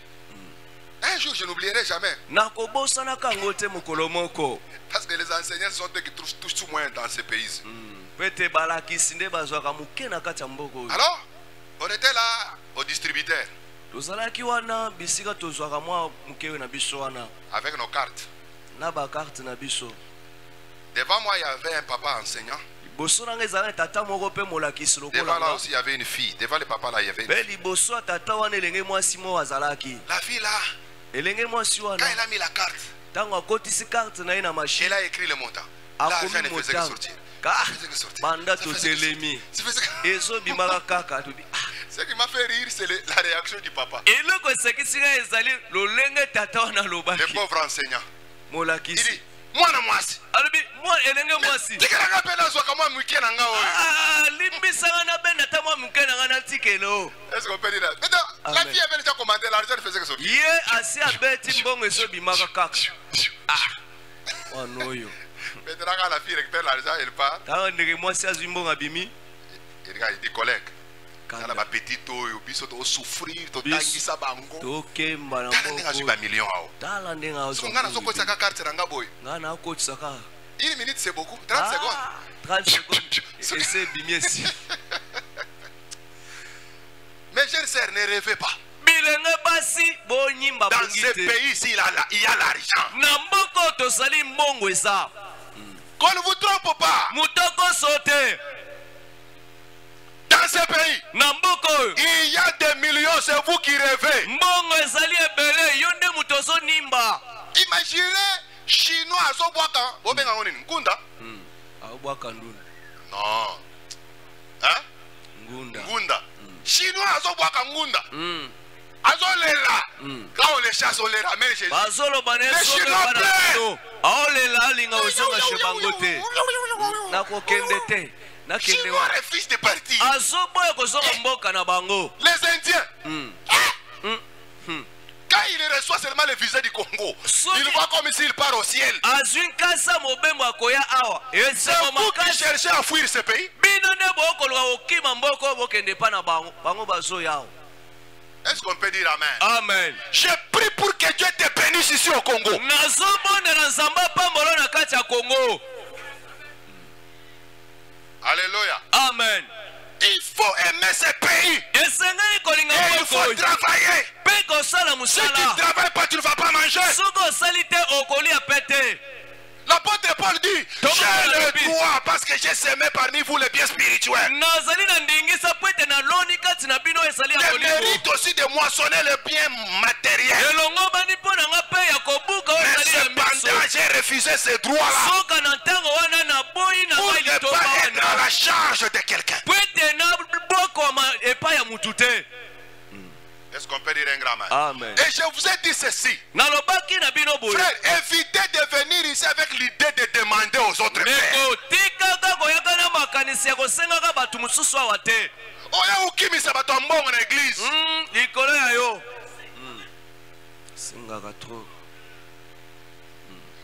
Un jour, je n'oublierai jamais. Nakobosana kango te mokolo moko. Parce que les enseignants sont ceux qui touchent tout moins dans ces pays. Pete balakisi nde bazwaka muke na kati ya mboko. Alors, on était là au distributeur. Tozalaki wana bisika tozwaka mwa muke na biso wana. Avec nos cartes. Na ba carte na biso. Devant moi, il y avait un papa enseignant. Boso nanga ezala tata moko pe molakisi lokola. Devant là aussi, il y avait une fille. Devant le papa là, il y avait une fille. Be liboso tata wana elenge mwasi mo azalaki. La fille là, Elenge mwasi quand wana. elle a mis la carte, Tango akotisi carte na ye na machine. elle a écrit le montant. L'argent ne faisait que sortir. Banda totelemi. Ezo bimaka kaka tobi. Ce qui m'a fait rire, c'est la réaction du papa. Eloko esekisika ezali lolenge tata wana Le lobaki. pauvre enseignant. Il Molakisi. dit, moi moi. Alobi moi elenge mwasi. Limbisanga na benda ta mwa muke na ngana tikelo. Est-ce qu'on peut dire ça? Maintenant, la fille avait déjà commandé, l'argent ne faisait que sortir. Ye asi abeti mbongo ezo bimaka kaka. Wanoyo. Maintenant, quand la fille récupère l'argent, elle part. Tanga ndenge mwasi azwi mbongo abimi. Il regarde, il dit, collègue. Ça n'a pas petit taux, il faut souffrir, il faut bango. Tokemba na mboko. Million. Tala ndenge azo. Ngana soko tsaka carte ranga boy. Ngana akotsaka. 1 minute c'est beaucoup, 30 secondes. 30 secondes. Et c'est bimiesi. Mes chers sœurs, ne rêvez pas. Dans ce pays-ci, il y a l'argent. Qu'on ne vous trompe pas. Dans ce pays, il y a des millions, c'est vous qui rêvez. Imaginez, Chinois à Zobwaka. Non. Hein? Ngunda. Chinois à Zobwaka Ngunda. Azolela. Quand on les chasse, on les ramène chez eux. Les Chinois pleurent. Chinois refusent de partir. Les Indiens. Quand il reçoit seulement le visa du Congo, il voit comme s'il part au ciel. C'est vous qui cherchez à fuir ce pays. Est-ce qu'on peut dire amen? Amen. J'ai pris pour que Dieu te bénisse ici au Congo. Alléluia. Amen. Il faut aimer ce pays. Et il faut travailler. Si tu ne travailles pas, tu ne vas pas manger. L'apôtre Paul dit, j'ai le droit parce que j'ai semé parmi vous les biens spirituels. Je mérite aussi de moissonner le bien matériel. Mais cependant, j'ai refusé ce droit-là pour ne pas être à la charge de quelqu'un. Est-ce qu'on peut dire un grand mal? Amen. Et je vous ai dit ceci. Frère, évitez de venir ici avec l'idée de demander aux autres frères. Oya ukimisa bato mbongo na église.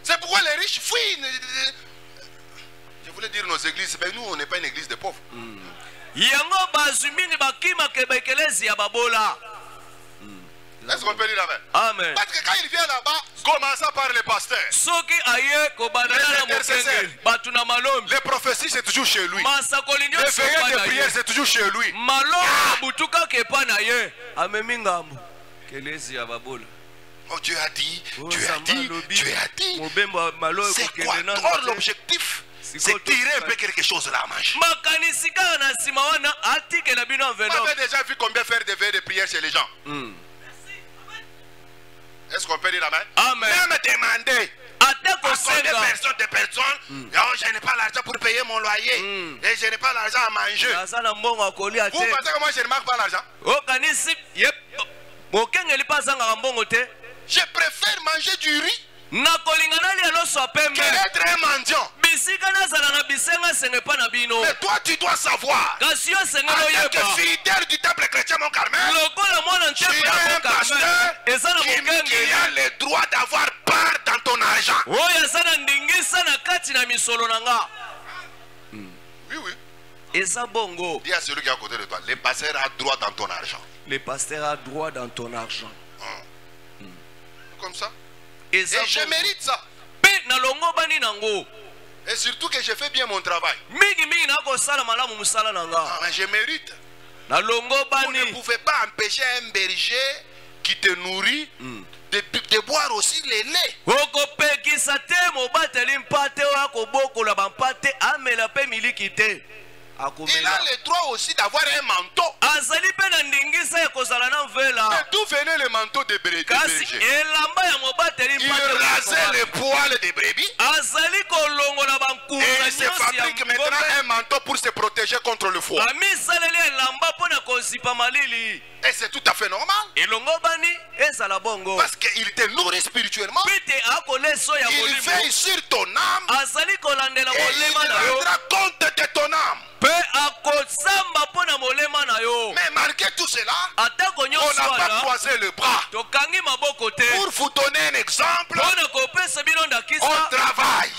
C'est pourquoi les riches fuient. Je voulais dire nos églises, mais nous on n'est pas une église de pauvres. Est-ce qu'on peut dire amen? Amen. Parce que quand il vient là-bas, commençant par les pasteurs. Les prophéties, c'est toujours chez lui. Les veillées de prière, c'est toujours chez lui. Oh, Dieu a dit, Dieu a dit, Dieu a dit. C'est quoi? Or, l'objectif, c'est tirer un peu quelque chose là à manger. Vous avez déjà vu combien faire des veillées de prière chez les gens? Est-ce qu'on peut dire amen? Amen. Même demander Des personnes, oh, je n'ai pas l'argent pour payer mon loyer et je n'ai pas l'argent à manger. Vous pensez que moi je ne marque pas l'argent? Je préfère manger du riz qu'être un mendiant. Mais toi tu dois savoir, en tant que fidèle du temple chrétien mon Carmel, tu as un pasteur qui a le droit d'avoir part dans ton argent. Oui, oui. Dis à celui qui est à côté de toi, le pasteur a droit dans ton argent. Le pasteur a droit dans ton argent. Comme ça. Et je mérite ça. Et surtout que je fais bien mon travail. Mais je mérite. Vous ne pouvez pas empêcher un berger qui te nourrit de boire aussi les laits. Il a le droit aussi d'avoir un manteau. Mais d'où venait le manteau de berger? Il rasait les poils des brebis. Et il se fabrique maintenant un manteau pour se protéger contre le froid. Et c'est tout à fait normal. Parce qu'il te nourrit spirituellement. Il veille sur ton âme. Et il rendra compte de ton âme. Mais malgré tout cela, on n'a pas croisé le bras. Pour vous donner un exemple, on travaille.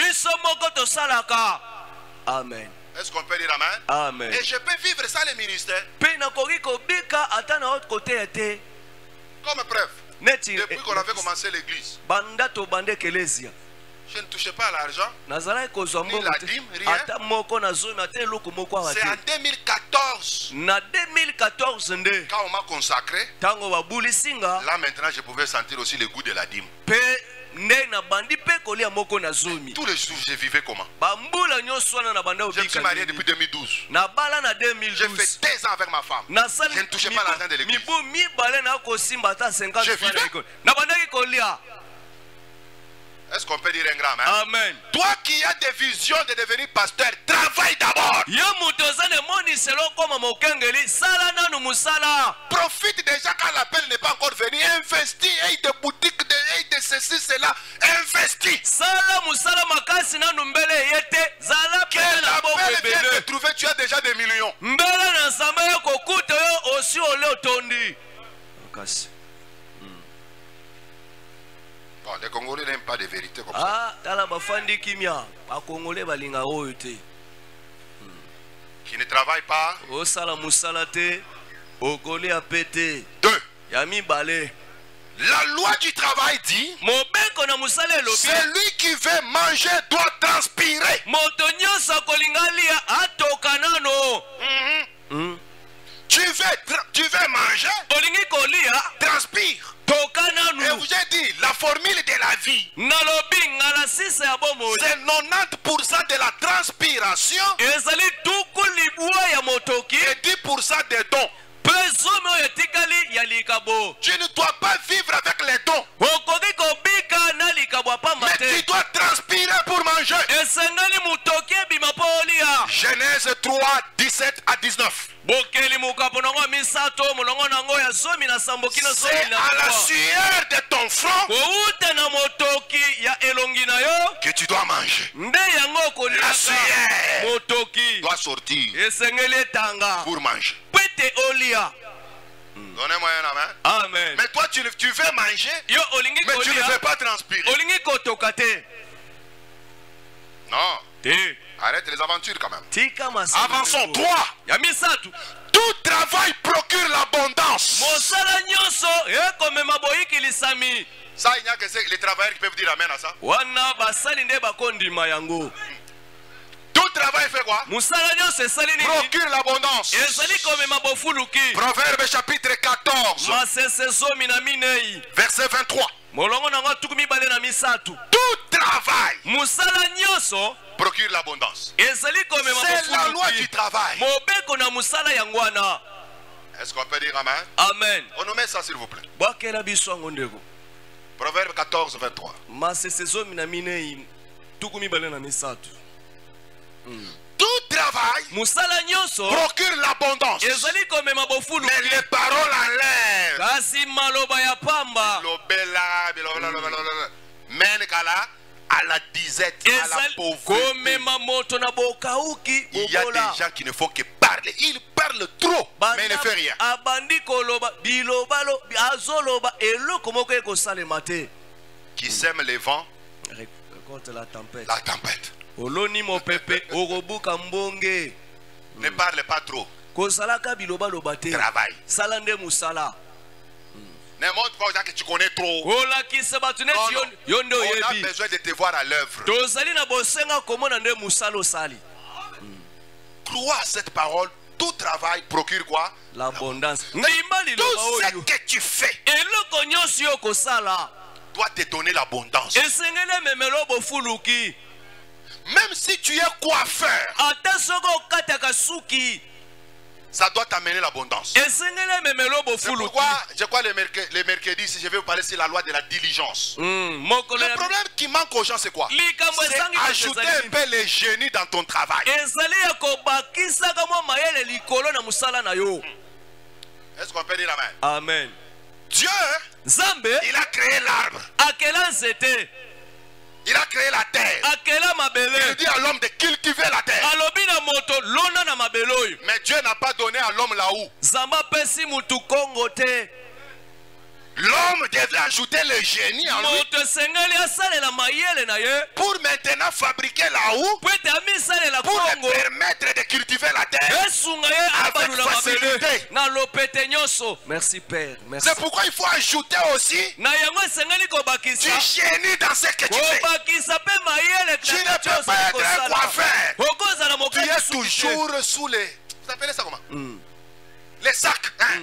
Amen. Est-ce qu'on peut dire amen? Amen. Et je peux vivre ça le ministère. Comme preuve, depuis qu'on avait commencé l'église, je ne touchais pas à l'argent, ni la dîme, rien. C'est en 2014, quand on m'a consacré, là maintenant je pouvais sentir aussi le goût de la dîme. Tous les jours je vivais comment? Je me suis marié depuis 2012. J'ai fait 10 ans avec ma femme. Je ne touchais pas l'argent de l'église. Je vivais. Est-ce qu'on peut dire un grand amen? Amen. Toi qui as des visions de devenir pasteur, travaille d'abord. Profite déjà quand l'appel n'est pas encore venu. Investis, aie des boutiques, aie de ceci, cela. Investis. Quel appel vient de trouver? Tu as déjà des millions. Bon, les Congolais n'aiment pas de vérité comme ça. Qui ne travaillent pas. 2. La loi du travail dit, celui qui veut manger doit transpirer. Tu veux manger, transpire. Et vous ai dit, la formule de la vie, c'est 90% de la transpiration et 10% des dons. Tu ne dois pas vivre avec les dons, mais tu dois transpirer pour manger. Genèse 3, 17 à 19. C'est à la sueur de ton front que tu dois manger. La sueur doit sortir pour manger. Donnez-moi un amen. Amen. Mais toi tu veux manger, mais tu ne veux pas transpirer. Non. Arrête les aventures quand même. Avançons. 3. Tout travail procure l'abondance. Ça, il n'y a que les travailleurs qui peuvent dire amen à ça. Tout travail fait quoi? Procure l'abondance. Proverbe chapitre 14, verset 23. Tout travail procure l'abondance. C'est la loi du travail. Est-ce qu'on peut dire amen? Amen. On nous met ça s'il vous plaît. Proverbe 14, 23. Tout travail procure l'abondance. Mais les paroles enlèvent. Mène à la disette, à la pauvreté. Il y a des gens qui ne font que parler. Ils parlent trop, mais ils ne font rien. Qui sème les vents, la tempête. Ne parle pas trop. Travaille. Ne montre pas aux gens que tu connais trop. Non, non. On a besoin de te voir à l'œuvre. Crois à cette parole. Tout travail procure quoi? L'abondance. Tout ce que tu fais doit te donner l'abondance. Même si tu es coiffeur, ça doit t'amener l'abondance. C'est pourquoi, je crois les mercredis, si je vais vous parler sur la loi de la diligence. Le problème qui manque aux gens, c'est quoi? C'est ajouter un peu les génies dans ton travail. Est-ce qu'on peut dire amen? Amen. Dieu, il a créé l'arbre. Il a créé la terre. Il dit à l'homme de cultiver la terre. Mais Dieu n'a pas donné à l'homme là-haut. L'homme devait ajouter le génie en lui pour maintenant fabriquer là-haut, pour lui permettre de cultiver la terre avec facilité. Merci Père. C'est pourquoi il faut ajouter aussi du génie dans ce que tu fais. Tu ne peux pas être un coiffeur. Tu es toujours sous les... Vous appelez ça comment? Les sacs. Hein?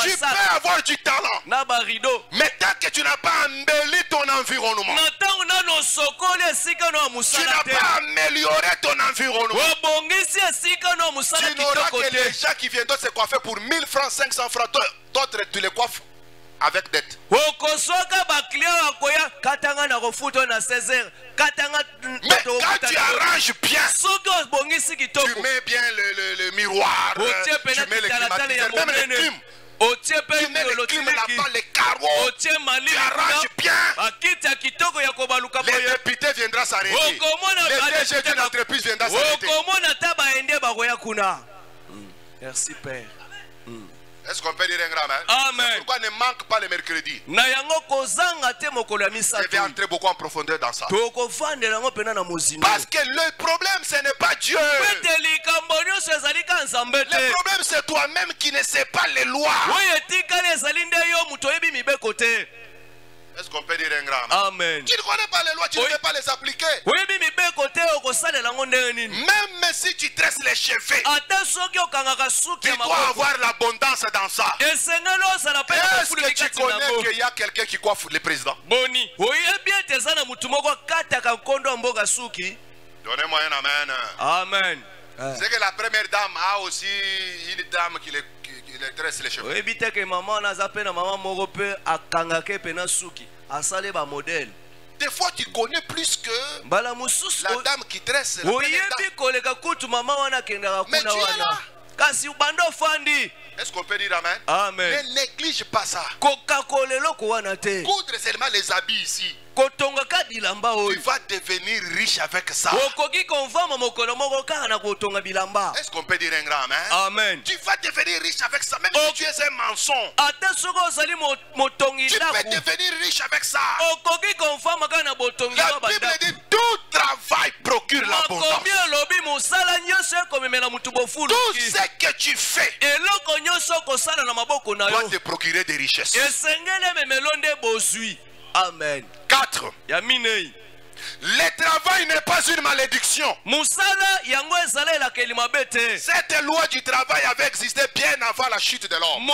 Tu peux avoir du talent, mais tant que tu n'as pas embelli ton environnement, tu n'as pas amélioré ton environnement, tu n'auras que les gens qui viennent se coiffer pour 1000 francs, 500 francs, d'autres tu les coiffes avec dette. Mais quand tu arranges bien, tu mets bien le miroir, tu mets le climatiseur, même les clims. Tu mets le clim là-bas, les carreaux, tu arranges bien. Les députés viendront s'arrêter. Les DG d'une entreprise viendront s'arrêter. Merci Père. Est-ce qu'on peut dire un grand amen? Amen. Pourquoi ne manque pas le mercredi? Je vais entrer beaucoup en profondeur dans ça. Parce que le problème, ce n'est pas Dieu. Le problème, c'est toi-même qui ne sais pas les lois. Est-ce qu'on peut dire un grand amen? Tu ne connais pas les lois, tu ne peux pas les appliquer. Même si tu tresses les cheveux, tu dois avoir l'abondance dans ça. Est-ce que tu connais qu'il y a quelqu'un qui coiffe le président? Donnez-moi un amen. Amen. C'est que la première dame a aussi une dame qui les tresse les cheveux. Des fois tu connais plus que la dame qui tresse la première dame. Mais tu es là. Est-ce qu'on peut dire amen? Amen. Ne néglige pas ça. Coudre seulement les habits ici. Tu vas devenir riche avec ça. Est-ce qu'on peut dire un grand amen? Amen. Tu vas devenir riche avec ça, même si tu es un mensonge. Tu peux devenir riche avec ça. La Bible dit tout travail procure l'abondance. Tout ce que tu fais doit te procurer des richesses. Amen. 4. Le travail n'est pas une malédiction. Cette loi du travail avait existé bien avant la chute de l'homme.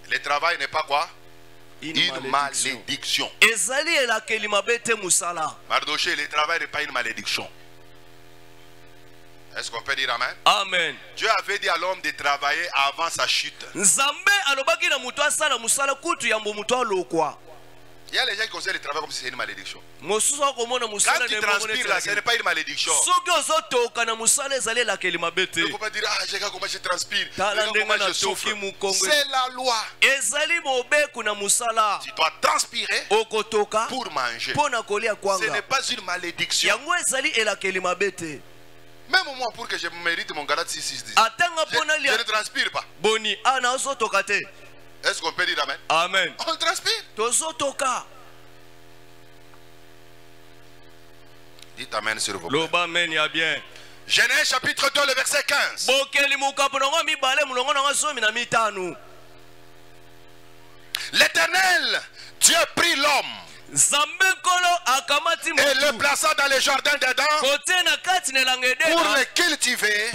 Le travail n'est pas quoi? Une malédiction. Mardoché, le travail n'est pas une malédiction. Est-ce qu'on peut dire amen? Amen. Dieu avait dit à l'homme de travailler avant sa chute. Nzambe alobaki na mutu asala musala kutu ya mutu alokwa. Il y a les gens qui considèrent le travail comme si c'est une malédiction. Quand tu transpires là, ce n'est pas une malédiction. Il ne faut pas dire, ah, regarde comment je transpire, regarde comment je souffre. C'est la loi. Tu dois transpirer pour manger. Ce n'est pas une malédiction. Même moi, pour que je mérite mon Galates 6:10, je ne transpire pas. Est-ce qu'on peut dire amen? Amen. On transpire. Dites amen s'il vous plaît. Amen, ya bien. Genèse chapitre 2, le verset 15. L'Éternel, Dieu prit l'homme et le plaça dans le jardin d'Éden pour le cultiver et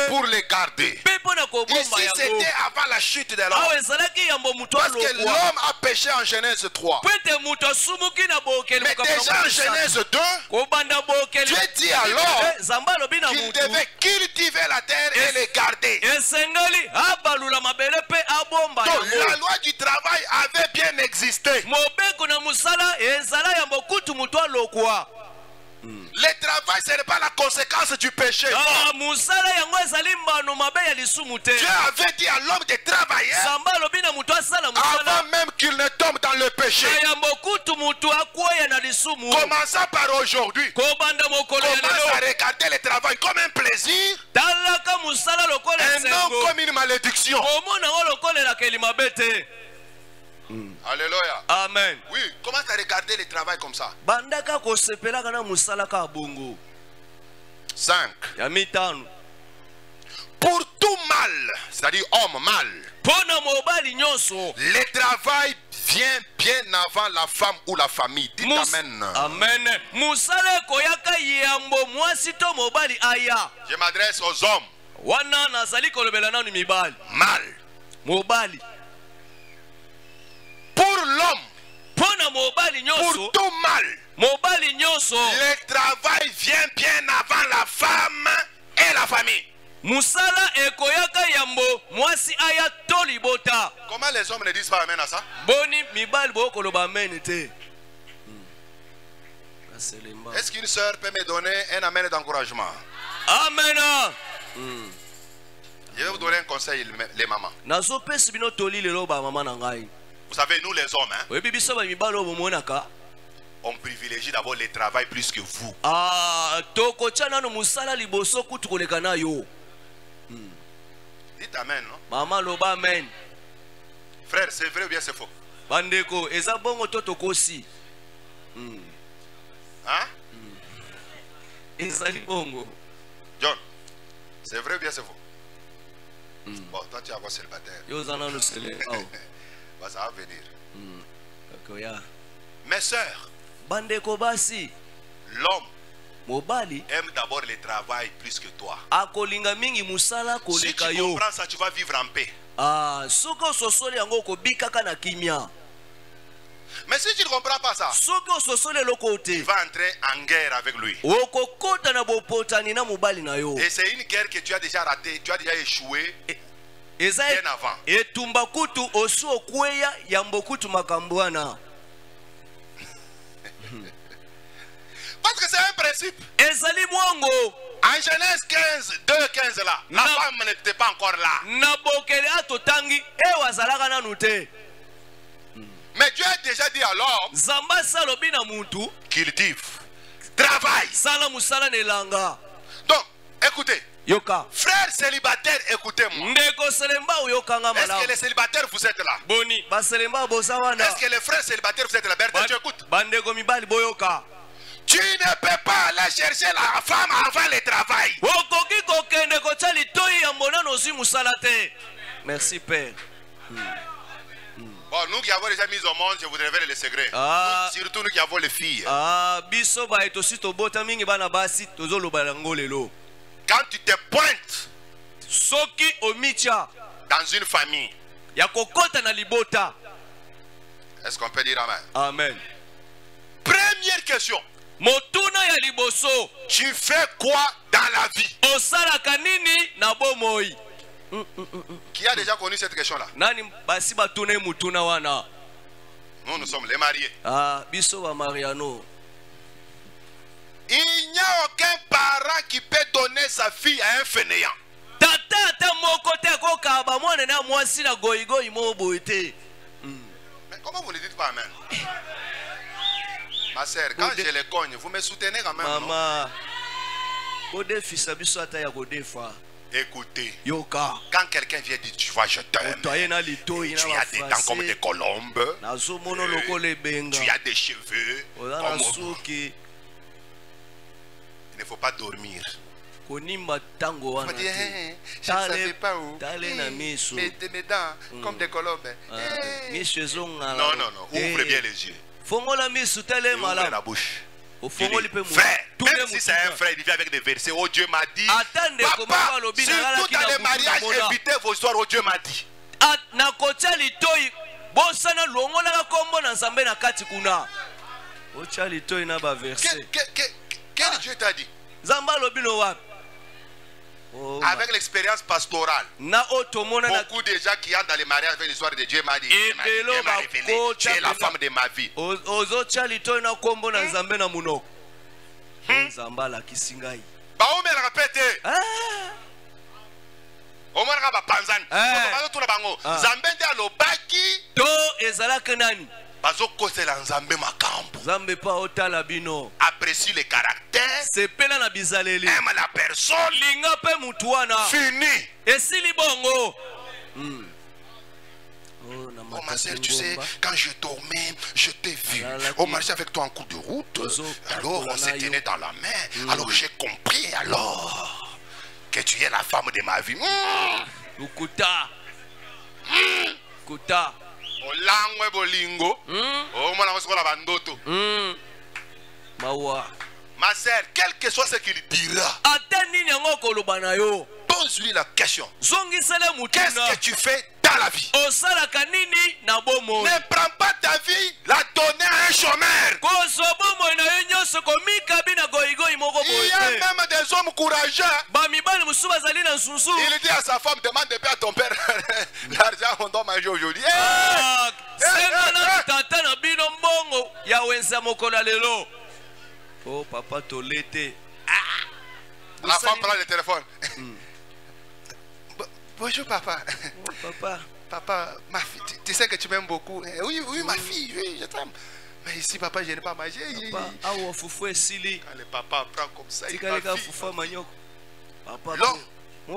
pour le garder. Ici c'était avant la chute de l'homme. Parce que l'homme a péché en Genèse 3. Mais déjà en Genèse 2, Dieu dit à l'homme qu'il devait cultiver la terre et le garder. Donc la loi du travail avait bien existé. Le travail, ce n'est pas la conséquence du péché. Dieu avait dit à l'homme de travailler avant même qu'il ne tombe dans le péché. Commençant par aujourd'hui, commence à regarder le travail comme un plaisir et non comme une malédiction. Alléluia. Amen. Oui, commence à regarder le travail comme ça. 5. Pour tout mal, c'est-à-dire homme mal, le travail vient bien avant la femme ou la famille. Dites amen. Amen. Je m'adresse aux hommes. Mal. Pour l'homme, pour tout mal, le travail vient bien avant la femme et la famille. Comment les hommes ne disent pas amen à ça? Est-ce qu'une soeur peut me donner un amen d'encouragement? Amen. Je vais vous donner un conseil, les mamans. Vous savez, nous les hommes, hein, on privilégie d'abord le travail plus que vous. Dites amen, non? Maman loba amen. Frère, c'est vrai ou bien c'est faux? Bandeko, eza bongo toto kosi. Hein? Eza bongo. John, c'est vrai ou bien c'est faux? Bon, toi tu es encore célibataire. Yo zana no sele. Bah, ça va venir. Koya. Mes sœurs, bandeko basi. L'homme mobali aime d'abord le travail plus que toi. Akolinga mingi musala koleka yo. Si tu comprends ça, tu vas vivre en paix. Soko sosole yango ko bikaka na kimia. Mais si tu ne comprends pas ça, soko sosole lokote, tu vas entrer en guerre avec lui. Okokota na bopotani na mobali na yo. Et c'est une guerre que tu as déjà ratée, tu as déjà échoué. Bien avant. Et tumbakutu osu okweya yambokutu makambwana. Parce que c'est un principe. Ezali mwango. En Genèse 15, 2:15 là, la femme n'était pas encore là. Nabokele atotangi e wazalaka nanu te. Mais Dieu a déjà dit alors Zamba salobi na muntu cultive, travaille. Sala musala nelanga. Donc, écoutez. Yoka. Frères célibataires, écoutez-moi. Est-ce que les célibataires vous êtes là? Boni. Est-ce que les frères célibataires vous êtes là? Berthe, tu écoutes? Tu ne peux pas aller chercher la femme avant le travail. Merci Père. Bon, nous qui avons déjà mis au monde, je vous révèle le secret. Surtout nous qui avons les filles. Quand tu te pointes dans une famille, est-ce qu'on peut dire amen? Amen. Première question. Tu fais quoi dans dans la vie? Osala kanini na bomoi. Qui a déjà connu cette question-là? Nani basi batune mutuna wana. Nous sommes les mariés. Ah, biso ba Mariano. Il n'y a aucun parent qui peut donner sa fille à un fainéant. Tata moko te ko ka ba mwana na mwasi na goigoi mo boite. Mais comment vous ne dites pas amen? Ma sœur, quand je les cogne, vous me soutenez quand même. Maman. Kode fils biso ata ya kode fa. Écoutez, Yoka. quand quelqu'un vient dire tu vois je t'aime, tu as des dents comme des colombes, tu as des cheveux comme... Il ne faut pas dormir. Il faut dire, je ne savais pas où. Mes dents comme des colombes. Non, ouvre bien les yeux. Ouvre la bouche. Frère, même si c'est un frère, il vient avec des versets. Oh Dieu m'a dit. Papa, surtout dans les mariages, évitez vos histoires. Oh Dieu m'a dit. Quel Dieu t'a dit? Avec l'expérience pastorale, beaucoup de gens qui entrent dans les mariages avec l'histoire de Dieu m'a dit, tu es la femme de ma vie. Baoumé la répète. Omar Raba Panzan. Zambende alobaki. To ezalaka nani? Bazo kosela nzambe makambo. Zambe pa otala bino. Apprécie le caractère. Sepela na bizaleli. Aime la personne. Linga pe mutu wana. Fini. Esili bongo. Oh ma sœur, tu sais, quand je dormais, je t'ai vu. On marchait avec toi en cours de route. Alors on s'est tenu dans la main. Alors j'ai compris alors que tu es la femme de ma vie. Ukuta. Kuta. Olangwe bolingo. Oh mwana kosokola bandoto. Mawa. Ma sœur, quel que soit ce qu'il dira, Atani nyango koloba na yo. pose-lui la question. Zongisele mutuna. Qu'est-ce que tu fais dans la vie? Osala kanini na bomo. Ne prends pas ta vie, la donner à un chômeur. Koso bomo na yo nyoso komika bina goigoi moko boite. Il y a même des hommes courageux. Bamibali musuba zali na nsusu. Il dit à sa femme, demande de paix à ton père. L'argent on doit manger aujourd'hui. Senga na tata na bino mbongo ya wenza mokola lelo. Oh papa tolete. La femme prend le téléphone. Bonjour papa. Oh, papa. Papa, ma fille, tu sais que tu m'aimes beaucoup. Oui, oui, ma fille, oui, je t'aime. Mais ici, papa, je n'ai pas mangé. Papa, awa fufu esili. Quand le papa prend comme ça, il va fufu manioc. Papa, l'homme,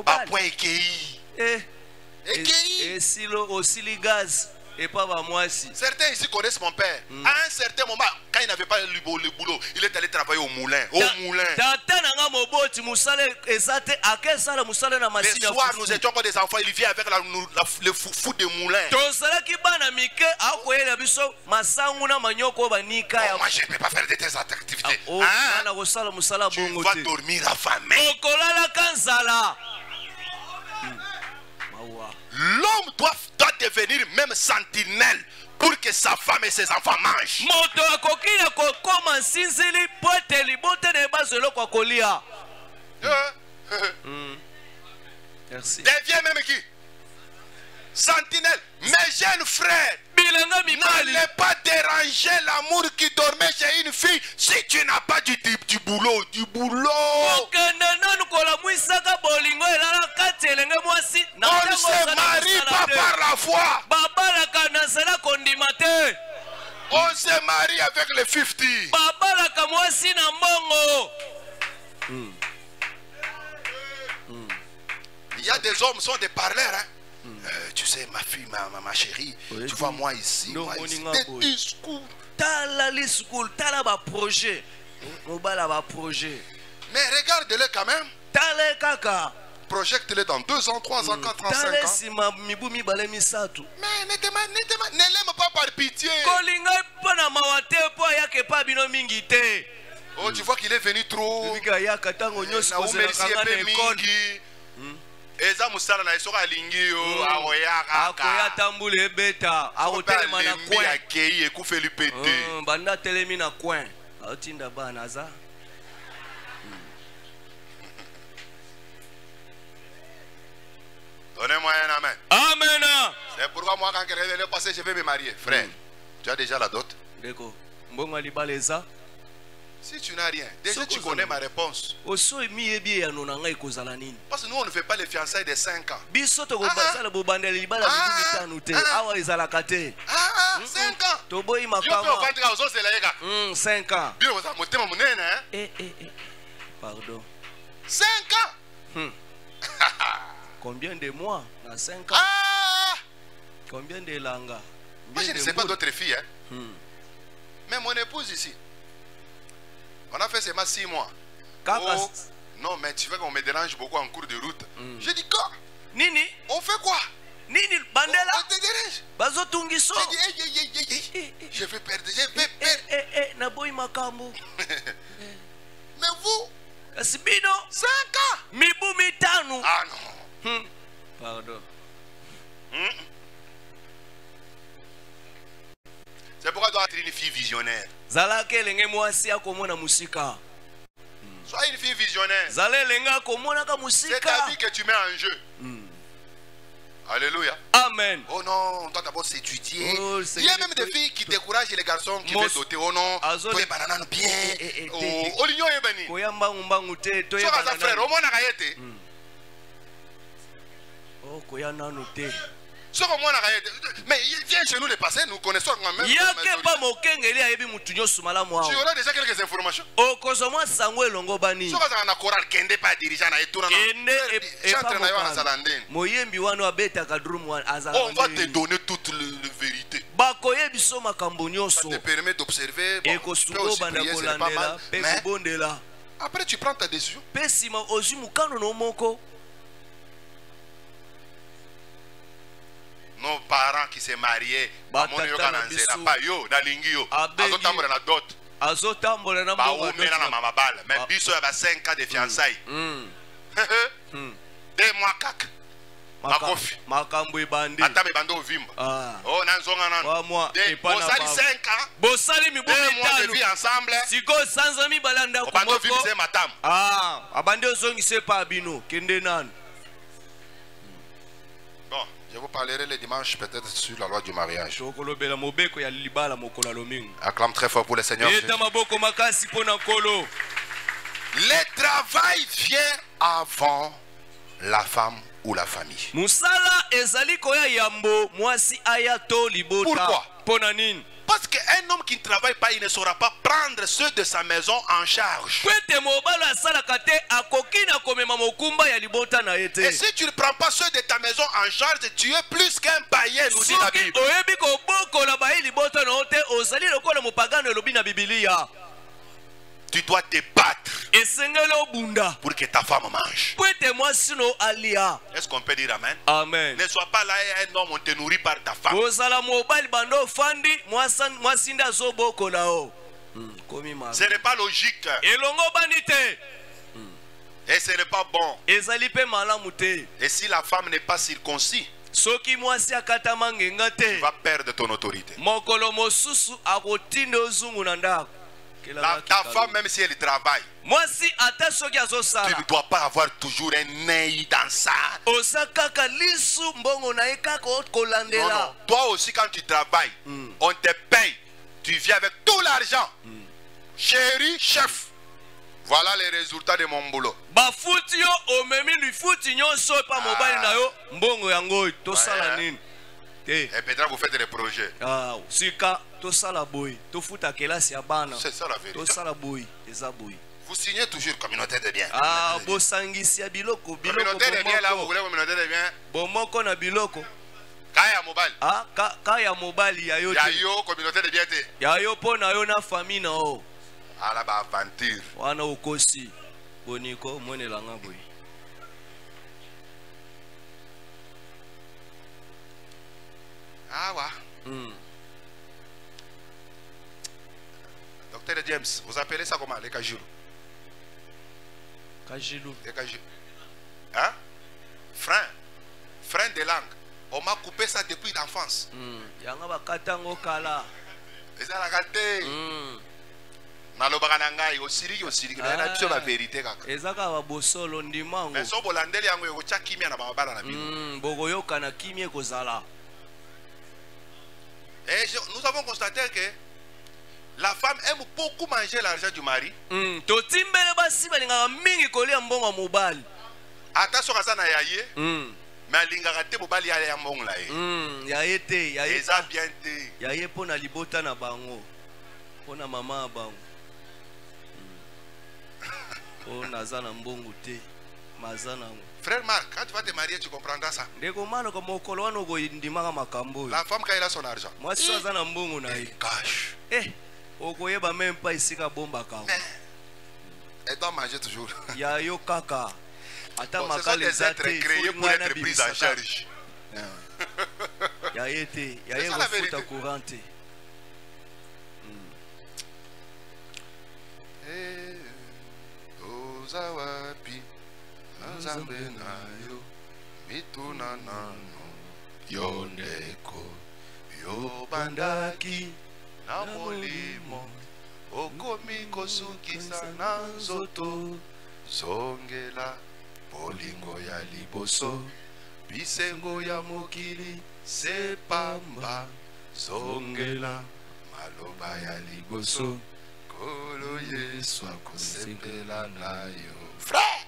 à point équeilli. Et silo osili gaz. Et pas moi aussi. Certains ici connaissent mon père. À un certain moment, quand il n'avait pas le boulot, il est allé travailler au moulin. Au moulin. Le soir, nous étions encore des enfants. Il vient avec le foufou de moulin. Moi, je ne peux pas faire de tes activités. Tu vas dormir affamé. L'homme doit devenir même sentinelle pour que sa femme et ses enfants mangent. Merci. Deviens même qui? Sentinelle. Mes jeunes frères, n'allez pas déranger l'amour qui dormait chez une fille si tu n'as pas du boulot. Du boulot. On ne se marie pas par la foi. On se marie avec les 50. Il y a des hommes qui sont des parleurs. Hein? Tu sais, ma fille, ma chérie, tu vois moi ici, des discours. Mais regarde-le quand même. Projecte-le dans 2 ans, 3 ans, 4 ans, 5 ans. Mais ne l'aime pas par pitié. Oh, tu vois qu'il est venu trop. Eza musala na isoka lingi yo aoyaka akoya tambule beta akotelema na coin akei ekufeli pete banda telemi na coin atinda bana za Donnez-moi un amen. Amen. C'est pourquoi moi, quand quelqu'un est passé, je vais me marier. Frère, tu as déjà la dot? D'accord. Mbongo libaleza. Si tu n'as rien, déjà tu connais ma réponse. Oso mi ebi ya nona ngai kozala nini? Parce que nous, on ne fait pas les fiançailles de 5 ans. Biso to kobasala bobandela libala bitu mitanu te. Awa ezalaka te. 5 ans. Toboyi Yo pe makama. ofandika ozozela yeka. 5 ans. Bio oza motema monene, hein? Pardon. 5 ans. Combien de mois dans 5 ans? Combien de langa? Moi, je ne sais pas d'autres filles, hein? Mais mon épouse ici, on a fait seulement 6 mois. Oh, non, mais tu veux qu'on me dérange beaucoup en cours de route. Je dis quoi? Nini? On fait quoi? Nini bandela? On te dérange. Bazo tungiso. Je dis, je vais perdre, je vais perdre. Naboyi makambo. Mais vous? Kasibino? 5 ans. Mibu mitanu. Ah non. Pardon. C'est pourquoi tu dois être une fille visionnaire. Zalake lenge mwasi akomona musika. Sois une fille visionnaire. Zale lenga komona ka musika. C'est ta vie que tu mets en jeu. Alléluia. Amen. Oh non, on doit d'abord s'étudier. Oh, il y a même des filles qui découragent les garçons qui veulent doter. Oh non, toi banana bien. Oh, l'union est bénie. Koyamba umbangu te, toi banana. Frère, au moins nakayete. Oh, koyana no te. Mais viens chez nous les passés, nous connaissons quand même. Tu auras déjà quelques informations. On va te donner toute la vérité. Ça te permet d'observer. Après tu prends ta décision. Nos parents qui se mariaient, pas yo, mais biso ya 5 ans de fiançailles. 2 mois kaka. Makofi. Makambo ebandi. Ata me bando vimba. Oh nanzonga nana. Bosali 5 ans. Bosali mi 2 mois de vie ensemble. Siko sanza mi balanda ko. Bando vimba c'est matam. Abande ozongi se pa bino. Kende nan. Bon, je vous parlerai le dimanche peut-être sur la loi du mariage. Acclame très fort pour le Seigneur. Le travail vient avant la femme ou la famille. Pourquoi? Parce qu'un homme qui ne travaille pas, il ne saura pas prendre ceux de sa maison en charge. Et si tu ne prends pas ceux de ta maison en charge, tu es plus qu'un païen, nous dit la Bible. Tu dois te battre pour que ta femme mange. Est-ce qu'on peut dire amen? Amen. Ne sois pas là et un homme, on te nourrit par ta femme. Ce n'est pas logique. Et ce n'est pas bon. Et si la femme n'est pas circoncis, tu vas perdre ton autorité. Ta femme, même si elle travaille, tu ne dois pas avoir toujours un œil dans ça. Non, non. Toi aussi, quand tu travailles, on te paye. Tu viens avec tout l'argent. Chéri, chef. Voilà les résultats de mon boulot. Et peut-être vous faites des projets. C'est ça la vérité. Vous signez toujours communauté de biens. Communauté de biens là, vous voulez communauté de biens. Kaya mobile. Kaya mobile ya yo. Ya yo communauté de biens te. Ya yo po na yo na famille na o. Ala ba aventure. Wana ukosi. Boniko mwene langa boy. Ah ouais. Docteur James, vous appelez ça comment? Les Kajilou. Kajilou. Les Kajilou. Hein? Frein de langue. On m'a coupé ça depuis l'enfance. Yanga ba katango kala. Et ça la gâté. nalobaka na ngai osiriki na biso na vérité kaka ezaka ba bosolo ndimango mais so bolandeli yango ekotya kimia na babala na bino bokoyoka na kimia ekozala. Et nous avons constaté que la femme aime beaucoup manger l'argent du mari. Totimbele basi balingaka mingi kolia mbongo mobali. Ata soka sana yaye. Mais alingaka te mobali ya mbongo la ye. Yaye te, yaye. Eza bien te. Yaye pona libota na bango. Pona mama bango. Pona zana mbongo te. Mazana. Frère Marc, quand tu vas te marier, tu comprendras ça. La femme, quand elle a son argent, elle cache. Elle doit manger toujours. Ce sont des êtres créés pour être pris en charge. C'est ça la vérité. Nzambe na yo mituna nano yo ndeko yo bandaki na molimo okomi kosukisa na nzoto zongela bolingo ya liboso bisengo ya mokili sepamba zongela maloba ya liboso kolo Yesu akosepela na yo. Frère,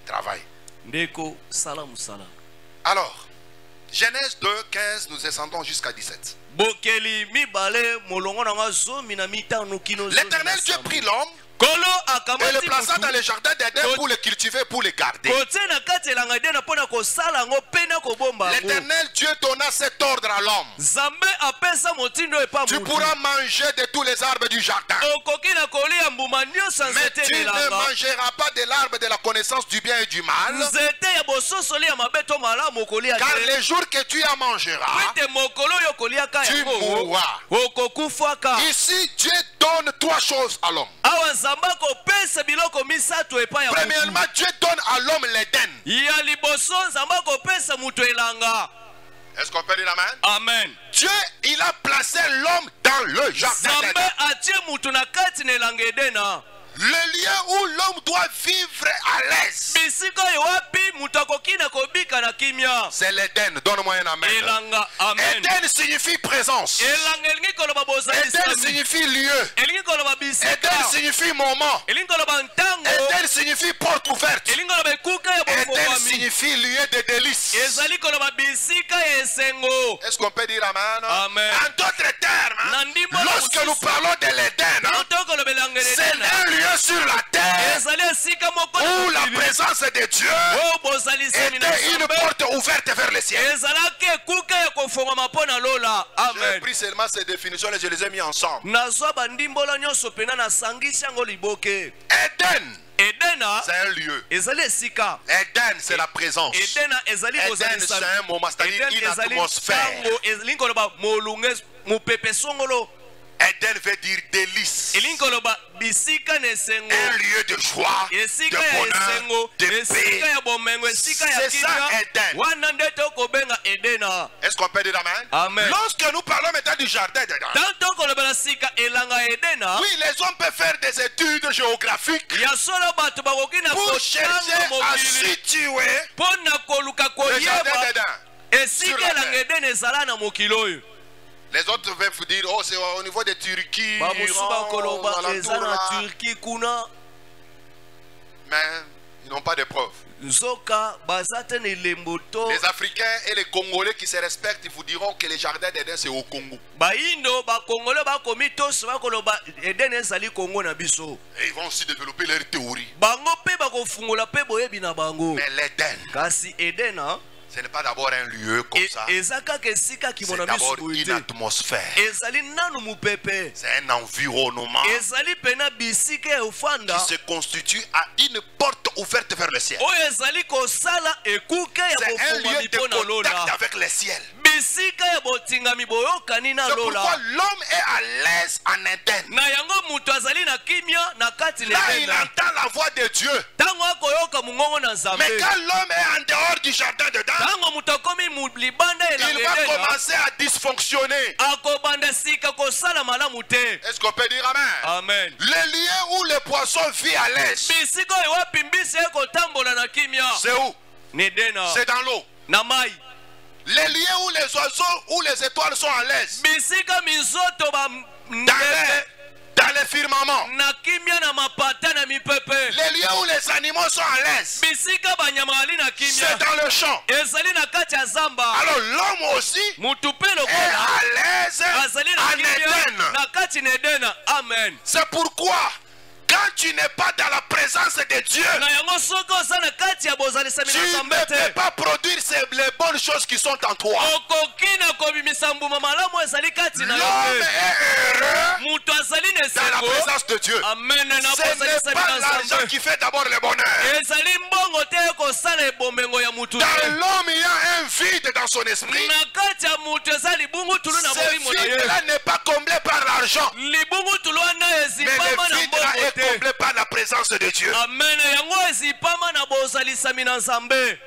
travail. Alors, Genèse 2, 15, nous descendons jusqu'à 17. L'Éternel Dieu prit l'homme et le plaça dans le jardin d'Éden pour le cultiver, pour le garder. L'Éternel Dieu donna cet ordre à l'homme: tu pourras manger de tous les arbres du jardin, mais tu ne mangeras pas de l'arbre de la connaissance du bien et du mal, car les jours que tu en mangeras, tu mourras. Ici, Dieu donne trois choses à l'homme. Premièrement, Dieu donne à l'homme l'Éden. Est-ce qu'on peut dire amen? Amen. Dieu, il a placé l'homme dans le jardin d'Éden. Le lieu où l'homme doit vivre à l'aise, c'est l'Éden. Donne-moi un amen. Éden signifie présence. Éden signifie lieu. Éden signifie moment. Éden signifie porte ouverte. Éden signifie lieu de délices. Est-ce qu'on peut dire amen? En d'autres termes, lorsque nous parlons de l'Éden, c'est un lieu sur la terre où la présence de Dieu était une porte ouverte vers le ciel. J'ai pris seulement ces définitions et je les ai mis ensemble. Éden, c'est un lieu. Éden, c'est la présence. Éden, c'est un moment, c'est-à-dire une atmosphère. Éden veut dire délice. Un lieu de joie, de bonheur, de paix. C'est ça Éden. Est-ce qu'on peut dire amen? Amen. Lorsque nous parlons maintenant du jardin d'Éden, oui, les hommes peuvent faire des études géographiques pour chercher à situer le jardin d'Éden. Les autres veulent vous dire, oh, c'est au niveau de Turquie. Mais ils n'ont pas de preuves. Les Africains et les Congolais qui se respectent, ils vous diront que le jardin d'Éden c'est au Congo. Et ils vont aussi développer leur théorie. Mais l'Éden, ce n'est pas d'abord un lieu comme ça. C'est d'abord une atmosphère. C'est un environnement qui se constitue à une porte ouverte vers le ciel. C'est un lieu de contact avec le ciel. C'est pourquoi l'homme est à l'aise en Éden. Là, il entend la voix de Dieu. koyoka mungongo na Mais nzambe quand l'homme est en dehors du jardin dedans, ntango moto akomi libanda il va commencer à dysfonctionner. akobanda sika kosala malamu te. Est-ce qu'on peut dire amen? Amen. Le lieu où le poisson vit à l'aise, bisika oyo wapi mbisi ekotambola na kimia c'est où? nedena C'est dans l'eau. na mai. Les lieux où les oiseaux, où les étoiles sont à l'aise, bisika mizoto dans les firmaments. na kimia na mapata na mipepe. Les lieux où les animaux sont à l'aise, bisika banyama ali na kimia c'est dans le champ. ezali na kati ya zamba. Alors l'homme aussi mutu pe est lokola à l'aise azali na en kimia Éden. na kati na edena. Amen. C'est pourquoi, quand tu n'es pas dans la présence de Dieu, na yango soki oza na kati ya bozalisami tu na ne nzambe peux te pas produire les bonnes choses qui sont en toi. okoki na kobimisa mbuma malamu ezali kati na yo L'homme te. est heureux mutu azali na dans la esengo. présence de Dieu. Amen. na Ce n'est bozalisami pas na l'argent nzambe qui fait d'abord le bonheur. ezali mbongo te kosala ebombengo ya mutu Dans te. l'homme, il y a un vide dans son esprit. na kati ya mutu eza libungutulu na Ce molimo na ye. vide-là n'est pas comblé par l'argent, libungutulu wana mais ezipama le na vide-là mbongo est te. comblé par la présence de Dieu. Amen. yango ezipama na bozalisami na nzambe.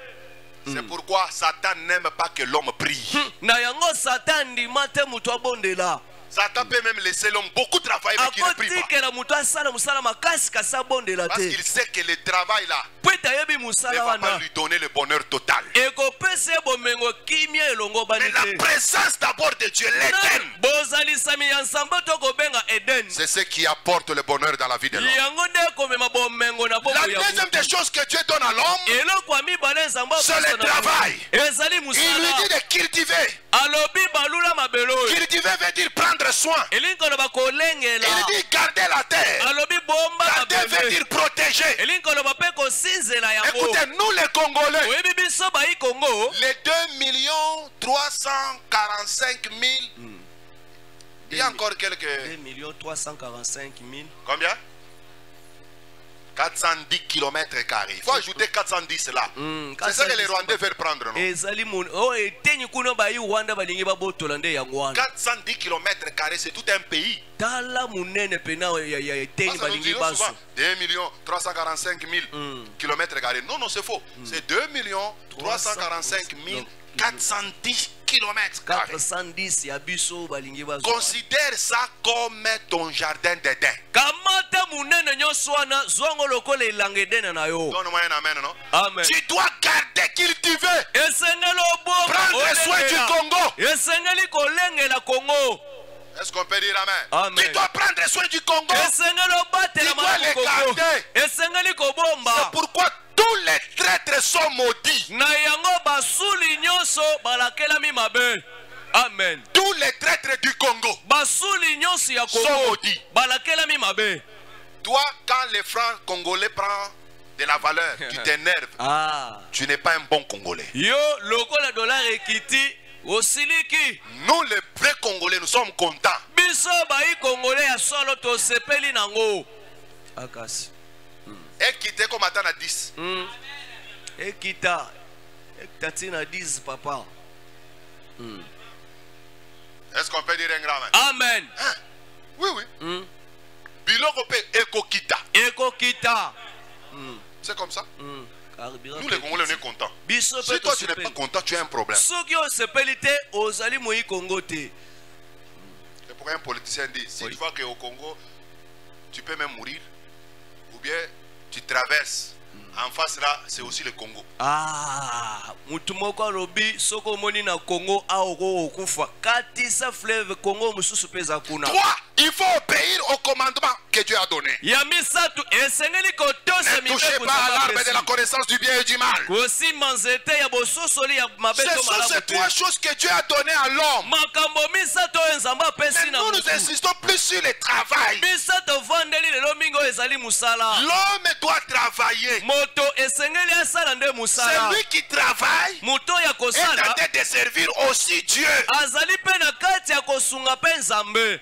C'est pourquoi Satan n'aime pas que l'homme prie. na yango satan ndima te mutu abondela. Satan peut même laisser l'homme beaucoup travailler, mais qu'il ne prie pas. akotikela mutu asala musala makasi kasi abondela Parce te. qu'il sait que le travail là po ete ayebi ne musala va pas wana lui donner le bonheur total. ekopesa ye bomengo kimia elongo Mais bani la te. présence d'abord de Dieu, l'Éden, bozalisami ya nzambe tokobenga eden. c'est ce qui apporte le bonheur dans la vie de l'homme. yango nde ekomema bomengo na La bongo ya deuxième des mutu. choses que Dieu donne à l'homme, eloko ya mibale nzambe c'est apesa le na travail. bango. ezali Il lui musala dit de cultiver. alobi balula mabele oyo. Cultiver veut dire prendre soin. elingi koloba kolengela. Il dit garder la terre. alobi bomba Garder veut mabele. dire protéger. elingi koloba mpe kosinzela yango. Écoutez, nous les Congolais, oyebi biso bayi kongo. les 2 345 000, il y a encore quelques... 2 345 000. Combien? 410 km². Il faut ajouter 410 là. C'est ça que les Rwandais veulent prendre, non? ezali mon o etenyi kuno bayi Rwanda balingi babotola nde yango wana. 410 km², c'est tout un pays. tala munene pena ya etenyi Parce que nous balingi disons baso. souvent 2 345 000 km². Non, non, c'est faux. C'est 2 345 410 km². 410 ya biso balingi baso. Considère ça comme ton jardin d'Éden. kamata munene nyonso wana zwango lokola elanga edene na yo. Donne-moi un amen, non? Amen. Tu dois garder, cultiver, esengeli oboma prendre soin du Congo. esengeli kolengela Congo. Est-ce qu'on peut dire amen? Amen. Tu dois prendre soin du Congo. esengeli obatela Tu dois les Congo. garder. esengeli kobomba. C'est pourquoi tous les traîtres sont maudits. na yango basuli nyonso balakelami mabe. Amen. Tous les traîtres du Congo basuli nyonso ya sont Congo maudits. balakelami mabe. Toi, quand les francs congolais prennent de la valeur, tu t'énerves. Ah. Tu n'es pas un bon Congolais. yo lokola dollar ekiti osiliki. Nous, les vrais Congolais, nous sommes contents. biso bayi kongole ya solo tosepeli nango. akasi. Et quitter comme attendre à 10. ekita tina 10 papa. Est-ce qu'on peut dire un grand amen? Amen. Hein? Oui, oui. Biloko pe ekokita. ekokita. C'est comme ça. Nous Nous, les Congolais, on est contents. biso Si toi, tu n'es pas content, tu as un problème. soki osepeli te ozali moi kongo te. C'est pourquoi un politicien dit, si tu vois qu'au Congo, tu peux même mourir, ou bien tu traverses, en face là, c'est aussi le Congo. Ah, mutu moko alobi soko omoni na Congo aoko okufa katisa fleuve Congo mususu peza kuna. 3. Il faut obéir au commandement que Dieu a donné. ya misatu esengeli kotosa Ne touchez pas à l'arbre de la connaissance du bien et du mal. kosimba nzete ya bososoli ya mabe Ce to sont malamu ces te. 3 choses que Dieu a données à l'homme. makambo misato oyo nzambe Mais apesi na nous, nous mutu. insistons plus sur le travail. misato vandeli lelo mingi oyo ezali musala. L'homme doit travailler. moto esengeli asala nde musala. Celui qui travaille moto ya est en kosala train de servir aussi Dieu. azali mpe na kati ya kosunga mpe nzambe.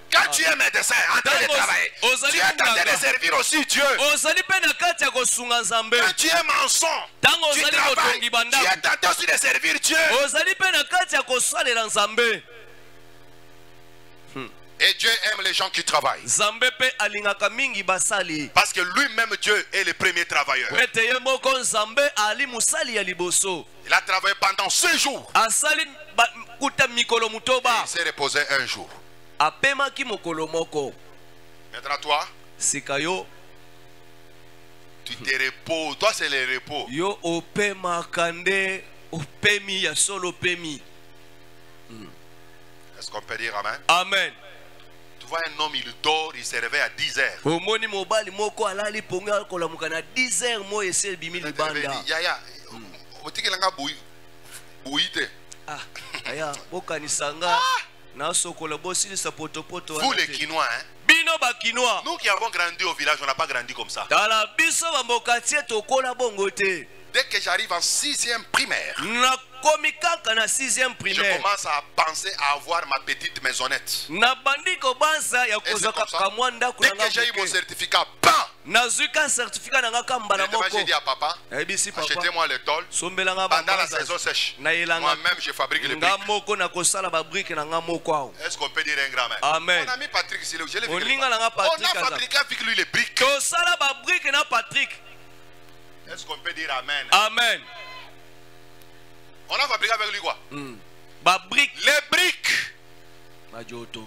Quand tu es médecin en train de travailler, tu es en train de servir aussi Dieu. ozali mpe na kati ya kosunga nzambe. Quand tu es maçon, ntango tu ozali travailles, motongi tu es bandako en train aussi de servir Dieu. ozali mpe na kati ya kosalela nzambe. Et Dieu aime les gens qui travaillent. Nzambe pe alingaka mingi basali. Parce que lui-même, Dieu, est le premier travailleur. Ete ye moko Nzambe ali musali ya liboso. Il a travaillé pendant 6 jours. Asali kuta mikolo mutoba. Il s'est reposé un jour. Apemaki mokolo moko. Maintenant, toi, Sikayo. tu te reposes. Toi, c'est le repos. Yo opema kande opemi ya solo pemi. Est-ce qu'on peut dire amen? Amen. Tu vois un homme, il dort, il se réveille à 10 heures. Omoni mobali moko alali ponga kolamuka na 10 heures mo ese bimi libanda. Yaya, otikelanga bouite. Ah, aya bokanisanga na sokola bosilisa potopoto. Vous les Quinois, hein? Bino ba Quinois. Nous qui avons grandi au village, on n'a pas grandi comme ça. Tala biso ba mbokatie tokola bongote. Dès que j'arrive en 6e primaire, Na komikaka na 6e je primaire. commence à penser à avoir ma petite maisonnette. Na bandiko banza ya Et c'est kozaka comme ça. kamwanda Dès kunanga. que j'ai eu mon certificat, bam! Nazuka certificat nanga kambala moko. J'ai dit à papa, Ebisi papa. achetez-moi le tôle. Sombelanga Pendant la banza. saison sèche, Na yelanga. moi-même je fabrique les Nga briques. moko na kosala ba brique na nga moko awo. Est-ce qu'on peut dire un grand mère? Amen. Mon ami Patrick, je l'ai vu. quelque Oninga part. nanga On Patrick a aza. fabriqué avec lui les briques. Tosala ba brique na Patrick. Est-ce qu'on peut dire amen? Amen. On a fabriqué avec lui quoi? Ba brique Les briques. majoto.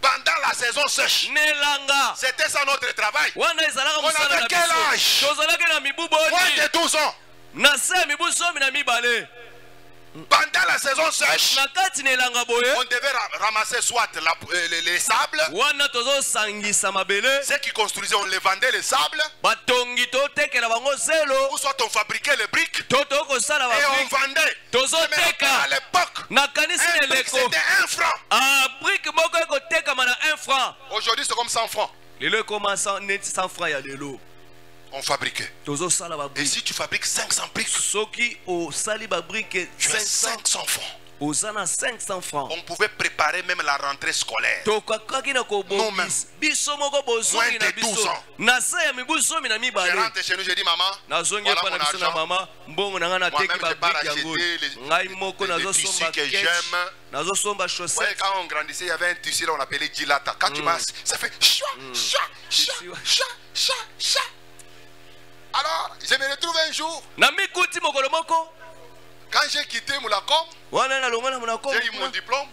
Pendant la saison sèche. Nelanga. C'était ça notre travail. Wana ezalaka On musala avait na quel âge? biso. Tozalaki na mibu Moins boni. de 12 ans. Na se mibu somi na mibale. Pendant la saison sèche, Na kati nelanga boye. on devait ramasser soit les sables. Wana tozosangisa mabele. Ceux qui construisaient, on les vendait les sables. Batongi totekela bango zelo. Ou soit on fabriquait les briques. Toto kosala ba Et on brique. vendait. Mais Tozoteka. à l'époque, Na kanisi un brique neleko. c'était 1 franc. Ah, brique moko ekotekama na 1 franc. Aujourd'hui c'est comme 100 francs. Lelo ekoma 100 francs ya lelo. On fabriquait. Tozosala ba Et brique. si tu fabriques 500 briques, Soki osali ba brique tu as 500. 500 francs. Ozana 500 francs. On pouvait préparer même la rentrée scolaire. Tokakaki na Nous-mêmes. kobongisa biso moko bozoki Moins na de 12 biso ans. na se ya mibu zomi na Je mibale. rentre chez nous, je dis maman, nazongi voilà epa mon na biso na argent. mama mbongo na nga nateki Moi-même, je pars babrike yango acheter les- ngai moko les nazosomba tissus que ketch, j'aime. nazosomba Ouais, chaussette. quand on grandissait, il y avait un tissu là, on appelait Gilata. Quand tu masses, ça fait chua, chua, chua, Tissu, ouais. chua, chua, chua. Alors, je me retrouve un jour, na mikuti mokolo moko quand j'ai quitté Moulacom, wana nalonga na monako j'ai eu mon diplôme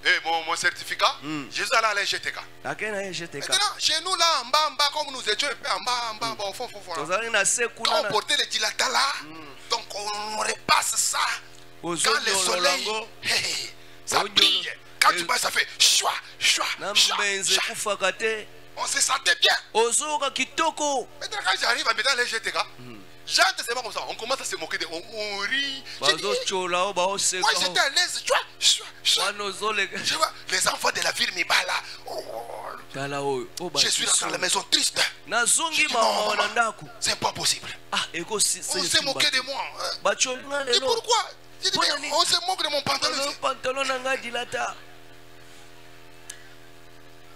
et mon certificat, je suis allé à l'GTK. nakei na ye jeteka Maintenant, chez nous là, en bas, comme nous étions un peu en bas, bon, au fond, là. tozalaki na se Quand kuna on portait les Gilata là, donc on repasse ça. Quand le soleil, ozololango hey, ça Onyolo. brille. Quand tu passes, ça fait chua, chua, na chua, mbenze chua. ekufaka te On se sentait bien. ozoyoka kitoko. Maintenant, quand j'arrive à mettre les GTK, j'entre seulement comme ça. On commence à se moquer de. On rit. J'ai dit, bazochola o baoseka moi, j'étais à l'aise. Chua, chua, chua. wana ozoleka Je vois les enfants de la ville me battent là. Oh, tala oyo o je suis rentré à la maison triste. nazongi J'ai dit, non, mamawa na maman, ndako c'est pas possible. ah On s'est moqué de moi. bacholinga Et lelo pourquoi? J'ai dit, Pourquoi mais ni- on se moque de mon pantalon. pantalon na ngai dilata.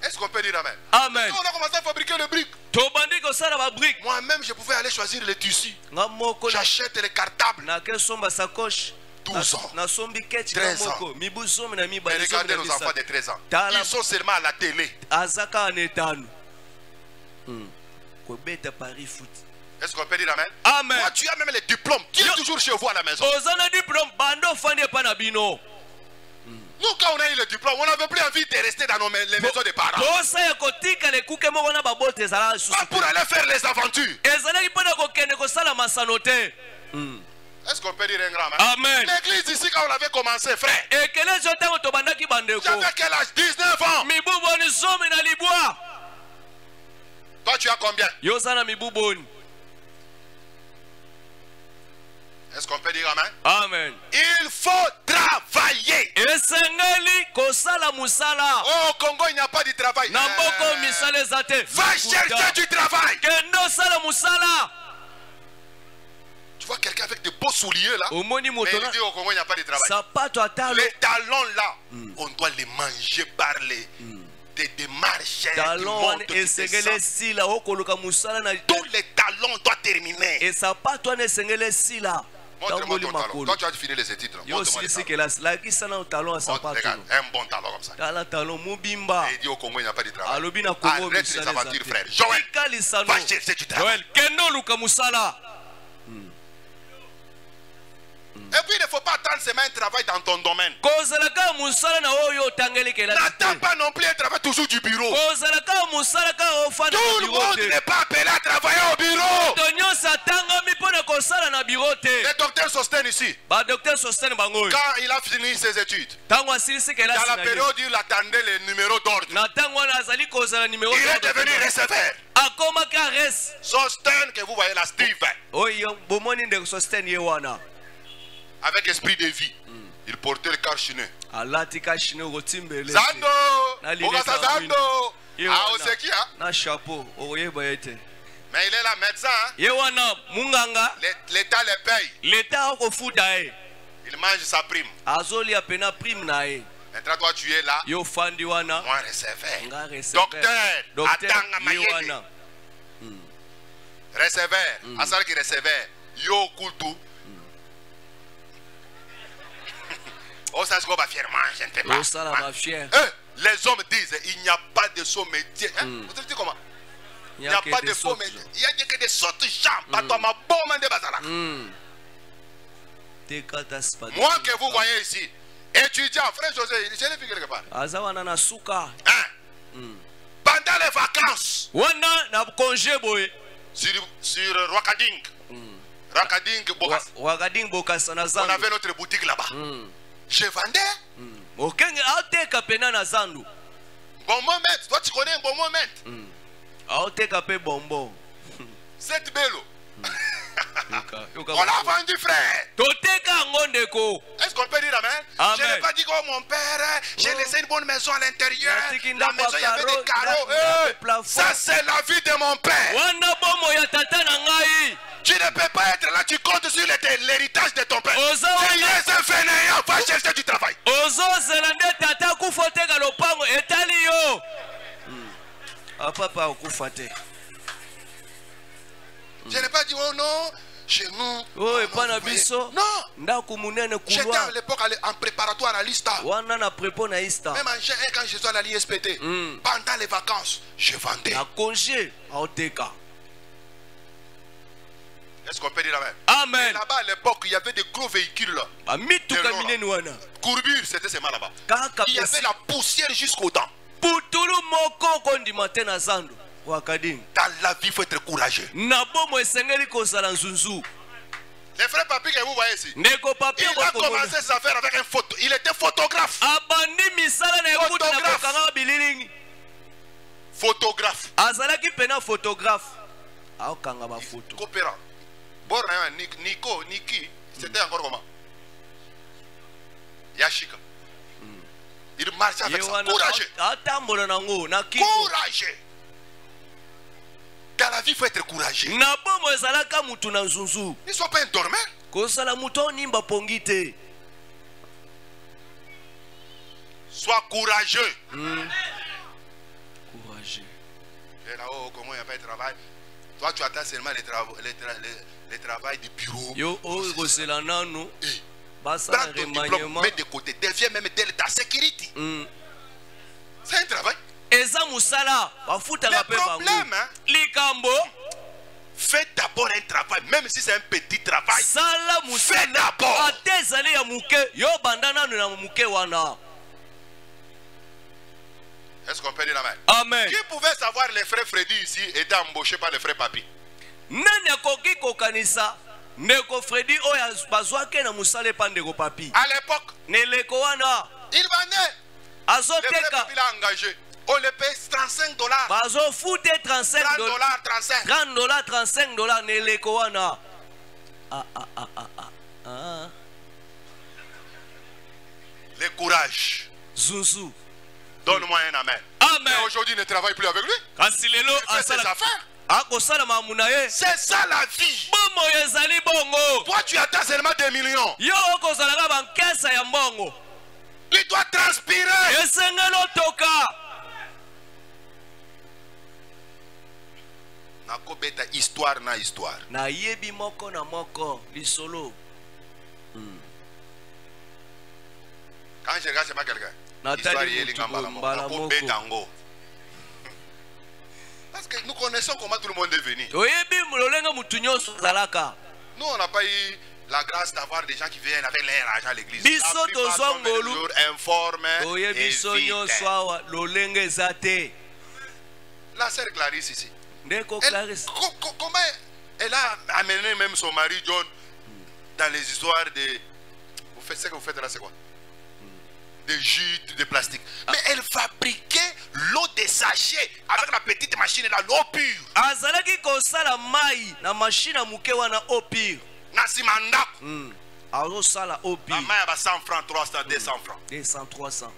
Est-ce qu'on peut dire amen? Amen. On a commencé à fabriquer le briques. tobandi kosala babrike Moi-même, je pouvais aller choisir les tissus. nga moko J'achète les cartables. nake somba sacoche 12 ans. nasombi keti 13 nga ans. moko mibu zomi na Mais mibale zomi regardez na nos enfants de misato 13 ans. Tala- Ils sont seulement à la télé. aza kaka na etano kobeta paris foot. Est-ce qu'on peut dire amen? Amen. Moi, tu as même les diplômes. Tu es Yo. toujours chez vous à la maison. oza na diplôme bando ofandi epa na bino Nous, quand on a eu le diplôme, on n'avait plus envie de rester dans les maisons des parents. tosa ya kotikala ekuke moko na babote ezalaka Pas lisusu pour aller faire les aventures. ezalaki mpo na kokende kosala masano te. Est-ce qu'on peut dire un grand Amen. L'église ici, quand on avait commencé, frère, ekele zo ntango tobandaki bandeko j'avais quel âge? 19 ans. mibu boni zomi na libwa Toi, tu as combien? yo oza na mibu boni. Est-ce qu'on peut dire amen? Amen. Il faut travailler. esengeli kosala musala Oh, au Congo, il n'y a pas de travail. na mboko misala eza te. Va chercher du travail. kende osala musala. Tu vois quelqu'un avec de beaux souliers là. omoni Mais moto il dit au Congo, il n'y a pas de travail. sapato atalo Les talons là, on doit les manger par les des marchés. talon wana esengeli esila okoluka musala na Tous les talons doivent terminer. esapato wana esengeli esila Montre-moi ton talon. Quand tu as fini les études, montre-moi les talons. Regarde, un bon talon comme ça. Et il dit au Congo, il n'y a pas de travail. Arrête les aventures, frère. Joël, va chercher du travail. Et puis il ne faut pas attendre seulement un travail dans ton domaine. N'attends pas non plus un travail toujours du bureau. Tout le monde n'est pas appelé à travailler au bureau. Le docteur Sosten ici, quand il a fini ses études, dans la période où il attendait les numéros d'ordre, il est devenu receveur. Sosten que vous voyez là, Steve, avec esprit de vie, il portait le carchiné. Zando, Zando, mais il est là médecin. L'État le paye. Il mange sa prime. Maintenant toi tu es là. Moi receveur. Docteur, attends receveur. Asal qui receveur. Yo kultu. Oh, ça se voit fièrement, je ne sais pas. Les hommes disent il n'y a pas de faux métier. Vous dites comment? Il n'y a pas de faux métier. Il n'y a que des sortes de gens. Moi que vous voyez ici, étudiant, frère José, je l'ai vu quelque part. Pendant les vacances, sur Rwakading, on avait notre boutique là-bas. Je vendais. Bon moment, toi tu connais un bon moment. Cette belle. On l'a vendu, frère. Est-ce qu'on peut dire amen? Je n'ai pas dit que mon père, j'ai laissé une bonne maison à l'intérieur. La maison, il y avait des carreaux. Ça, c'est la vie de mon père. Tu ne peux pas être là, tu comptes sur l'héritage de ton père. Tu es un fainéant, va chercher du travail. Je n'ai pas dit, oh non, chez nous. Oh, non. J'étais à l'époque en préparatoire à l'ISTA. Même quand je suis à l'ISPT, pendant les vacances, je vendais. Est-ce qu'on peut dire amen? Amen. Là-bas à l'époque, il y avait des gros véhicules là. Courbure, c'était seulement là-bas. Il y avait la poussière jusqu'aux dents. Dans la vie, il faut être courageux. Les frères papis que vous voyez ici, il a commencé ses affaires avec un photo. Il était photographe. Photographe. Coopérant. Niki, c'était encore comment? Yashika. Il marchait avec ça. Courageux. Courageux. Dans la vie, il faut être courageux. Ne sois pas un dormeur. Sois courageux. Courageux. Et là-haut, au Congo, il n'y a pas de travail. Toi, tu attends seulement les travail du bureau. Prends ton diplôme, mets de côté. Deviens même Delta Security. C'est un travail. Le problème, hein? Fais d'abord un travail, même si c'est un petit travail. Fais d'abord. Est-ce qu'on peut dire amen? Amen. Qui pouvait savoir les frères Freddy ici étaient embauchés par les frères Papi? À l'époque, il vendait. Les frères Papi l'ont engagé. On le paye $35. $35. Le courage. Zouzou. Donne-moi un amen. Amen. Et aujourd'hui, il ne travaille plus avec lui. Il fait ses affaires. C'est ça la vie. Toi, tu attends seulement 2 millions. Il doit transpirer. Nakobeta histoire na histoire. Quand je regarde, c'est pas quelqu'un. Parce que nous connaissons comment tout le monde est venu. Nous, on n'a pas eu la grâce d'avoir des gens qui viennent avec leur argent à l'église. La plupart sont toujours informés et vides. La sœur Clarisse ici. Comment elle a amené même son mari John dans les histoires de... Vous faites ce que vous faites là, c'est quoi? De jus de plastique. Mais elle fabriquait l'eau des sachets avec la petite machine là, l'eau pure. Nasimanda. Sala eau pure. Maman a 100 francs, 300, 200 francs. 200, 300.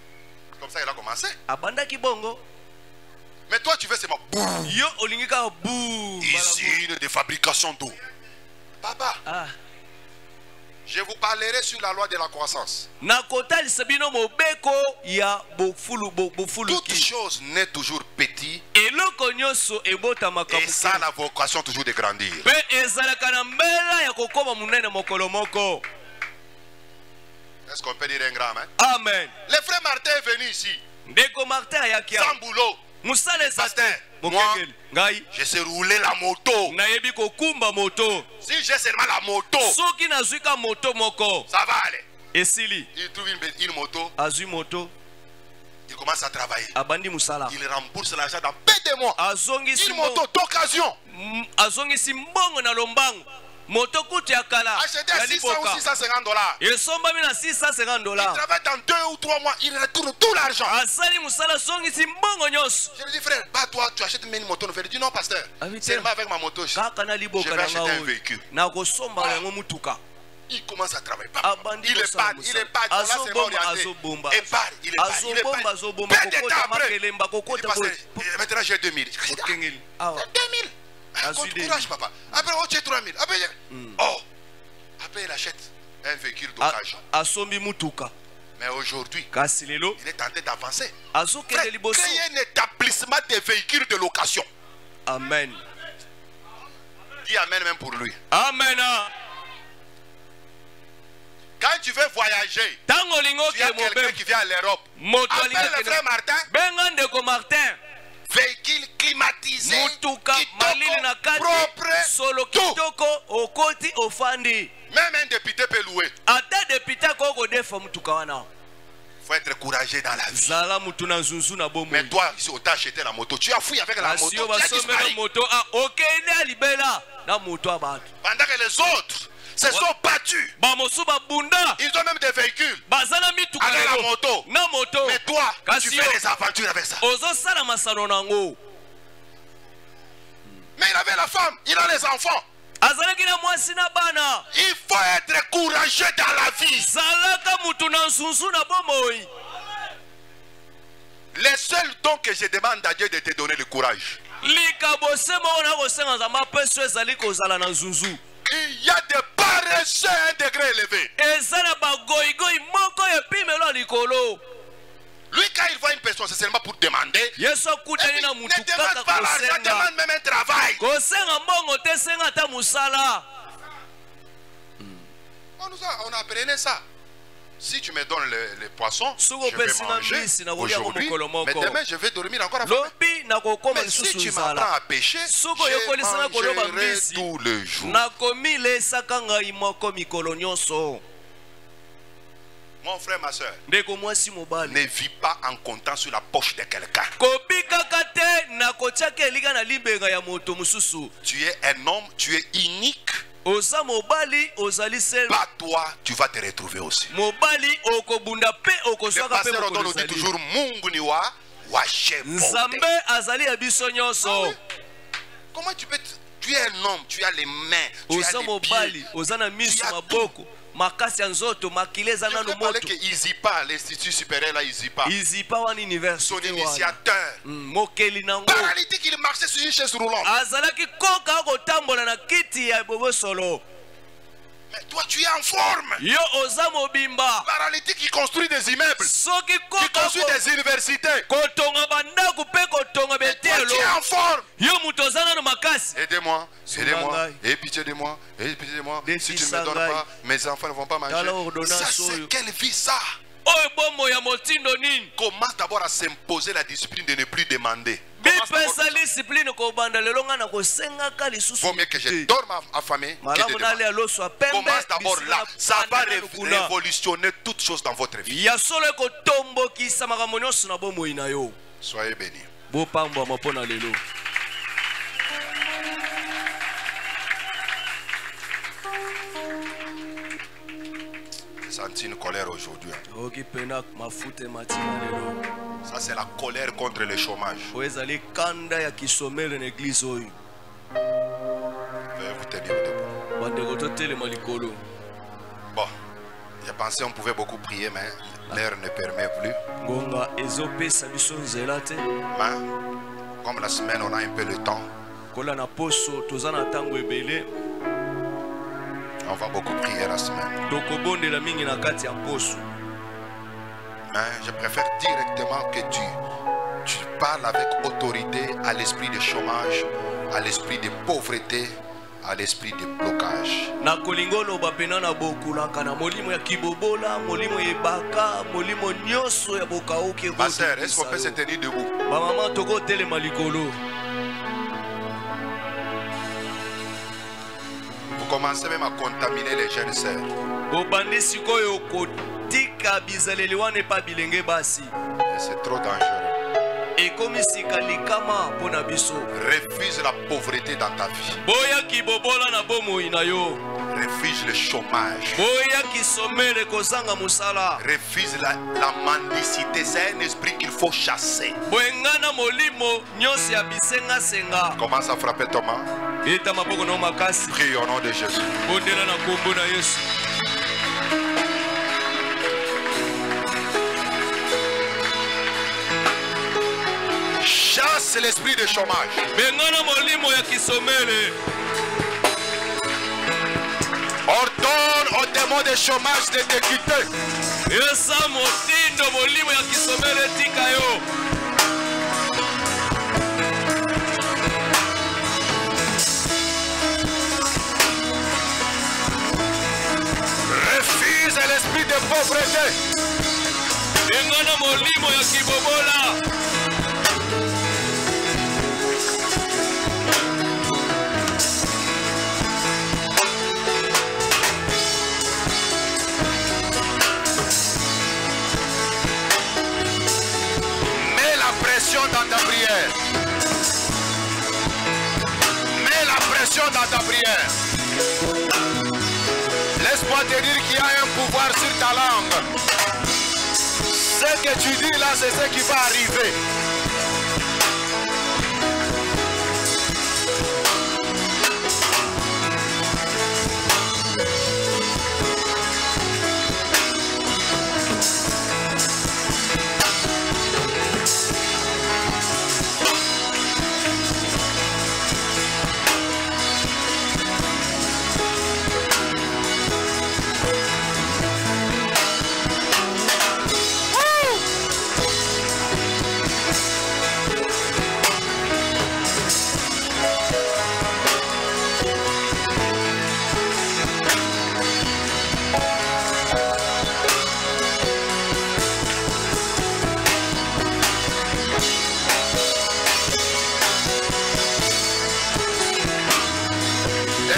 Comme ça, il a commencé. Abanda Kibongo. Mais toi, tu fais seulement boum. Yo olingika boum. Usine de fabrication d'eau. Papa. Ah. Je vous parlerai sur la loi de la croissance. Toute chose n'est toujours petite. Et ça, la vocation toujours de grandir. Est-ce qu'on peut dire un grand, hein? Amen. Le frère Martin est venu ici. Sans boulot. Pasteur, moi, je sais rouler la moto. Si j'ai seulement la moto, ça va aller. Il trouve une moto. Il commence à travailler. Il rembourse l'argent dans peu de mois. Une moto d'occasion. Acheter à 600 ou 650 $. Il travaille dans 2 ou 3 mois, il retourne tout l'argent. Je lui dis, frère, bah toi, tu achètes une moto. Il dit, non, pasteur, seulement avec ma moto, je vais acheter un véhicule. Il commence à travailler. Il est pas, il est pas. Là, c'est pas orienté. Il part, il est pas. Peu de temps après, il dit, pasteur, maintenant j'ai 2000. 2000. Courage, papa. Après, oh, tu as 3000. Après, il achète un véhicule d'occasion. Mais aujourd'hui, il est tenté d'avancer. Créer un établissement de véhicules de location. Amen. Dis amen même pour lui. Amen. Quand tu veux voyager, tu as quelqu'un qui vient à l'Europe. Appelle le frère Martin. Véhicule climatisé, propre, tout. Même un député peut louer. Il faut être courageux dans la vie. Mais toi, si on t'a acheté la moto, tu as fouillé avec la moto, tu as disparu. Pendant que les autres se sont battus. Ils ont même des véhicules avec la moto. Mais toi, tu fais des aventures avec ça. Mais il avait la femme, il a les enfants. Il faut être courageux dans la vie. Les seuls dons que je demande à Dieu de te donner le courage. Il y a des paresseux à un degré élevé. Lui, quand il voit une personne, c'est seulement pour demander. Ne demande pas l'argent, demande même un travail. On apprenait ça. Si tu me donnes les poissons, je vais manger aujourd'hui. Mais demain, je vais dormir encore avant. Mais si tu m'apprends à pêcher, je mangerai tous les jours. Mon frère, ma soeur, ne vis pas en comptant sur la poche de quelqu'un. Tu es un homme, tu es unique. Pas toi, tu vas te retrouver aussi. Le pasteur nous dit toujours Mungu ni wa comment tu peux... Tu es un homme, tu as les mains, tu as les pieds, tu as tout. Je parlais que Izipa, l'Institut supérieur là, Izipa, son initiateur, paralytique, il marchait sur une chaise roulante. Mais toi, tu es en forme. Yo oza mobimba. Paralytique qui construit des immeubles, Soki qui construit des universités. kotonga bandaku pe kotonga Toi, betelo. tu es en forme. Yo mutu oza nano makasi. Aidez-moi, aidez-moi, Sangai. aie pitié de moi, aie pitié de moi. Des Si tu ne me Sangai. donnes pas, mes enfants ne vont pas manger. Tala ordonnance Ça, c'est oyo. quelle vie ça? Oyo bomo ya motindo nini. Commence d'abord à s'imposer la discipline de ne plus demander. Commence d'abord bipesa comme ça. discipline kobanda lelo nga na kosengaka lisusu. Vaut mieux que je dorme affamé que de malamu demander. nale aloso apembe. Commence d'abord là. Ça va kuna. révolutionner toutes choses dans votre vie. Ya solo ekotombokisa makambo nyonso na bomoi na yo. Soyez bénis. Bopambwama mpo na lelo. J'ai senti une colère aujourd'hui. okipenda mafuta matina lelo. Ça, c'est la colère contre le chômage. Po ezali kanda ya kisomele na eglise oyo. Veuillez vous tenir debout. Bandeko totelema likolo. Bon, j'ai pensé qu'on pouvait beaucoup prier, mais l'air ne permet plus. Ngonga ezopesa biso nzela te. Mais comme la semaine, on a un peu le temps, Kola na poso toza na ntango ebele. on va beaucoup prier la semaine. Tokobondela mingi na kati ya poso. Mais je préfère directement que tu parles avec autorité à l'esprit de chômage, à l'esprit de pauvreté, à l'esprit de blocage. Na kolingolo bapena na bokulaka na molimo ya kibobola, molimo ebaka, molimo nyonso ya bokauki. Ma sœur, est-ce qu'on peut se tenir debout? Ba maman toko telema likolo. Vous commencez même à contaminer les jeunes sœurs. Obandi sikoyo kotika bizaleli wana epa bilenge basi. Et c'est trop dangereux. Ekomisika likama mpona biso. Refuse la pauvreté dans ta vie. Boya kibobola na bomoi na yo. Refuse le chômage. Boya kisomele kozanga musala. Refuse la mendicité. C'est un esprit qu'il faut chasser. Boengana molimo nyonso ya bisenga senga. Commence à frapper ton main. Eta maboko na makasi. Prie au nom de Jésus. Bondela na kombo na Yesu. Chasse l'esprit de chômage. Bengana molimo ya kisomele. Ordonne au démon de chômage de te quitter. Yesa motindo molimo ya kisomele tika yo. Refuse l'esprit de pauvreté. Bengana molimo ya kibobola. Mets la pression dans ta prière. Mets la pression dans ta prière. Laisse-moi te dire qu'il y a un pouvoir sur ta langue. Ce que tu dis là, c'est ce qui va arriver.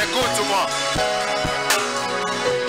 Écoute-moi.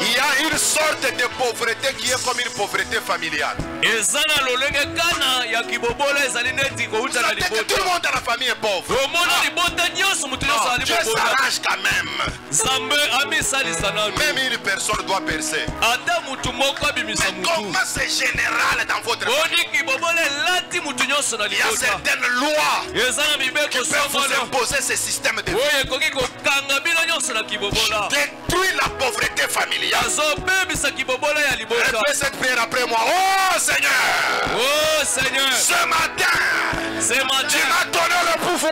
Il y a une sorte de pauvreté qui est comme une pauvreté familiale. Ezana lolenge kana ya kibobola ezali neti kouta na Tout le libota. monde dans la famille est pauvre. Omona libota nyonso mutu nyonso ali Dieu bobola. s'arrange quand même. Zambe amisalisa nanu. Même une personne doit percer. Ata mutu moko abimisa Mais mutu. comment c'est général dans votre famille? Oni kibobola elati mutu nyonso na Il y a libota. certaines lois Ezana mibeko qui peuvent vous songolo. imposer ce système de vie. Oyo ekoki kokanga bino nyonso na kibobola. Détruis la pauvreté familiale. Azobebisa kibobola ya libota. Répète cette prière après moi. Oh Seigneur, Oh Seigneur, ce matin, ce tu matin, m'as donné le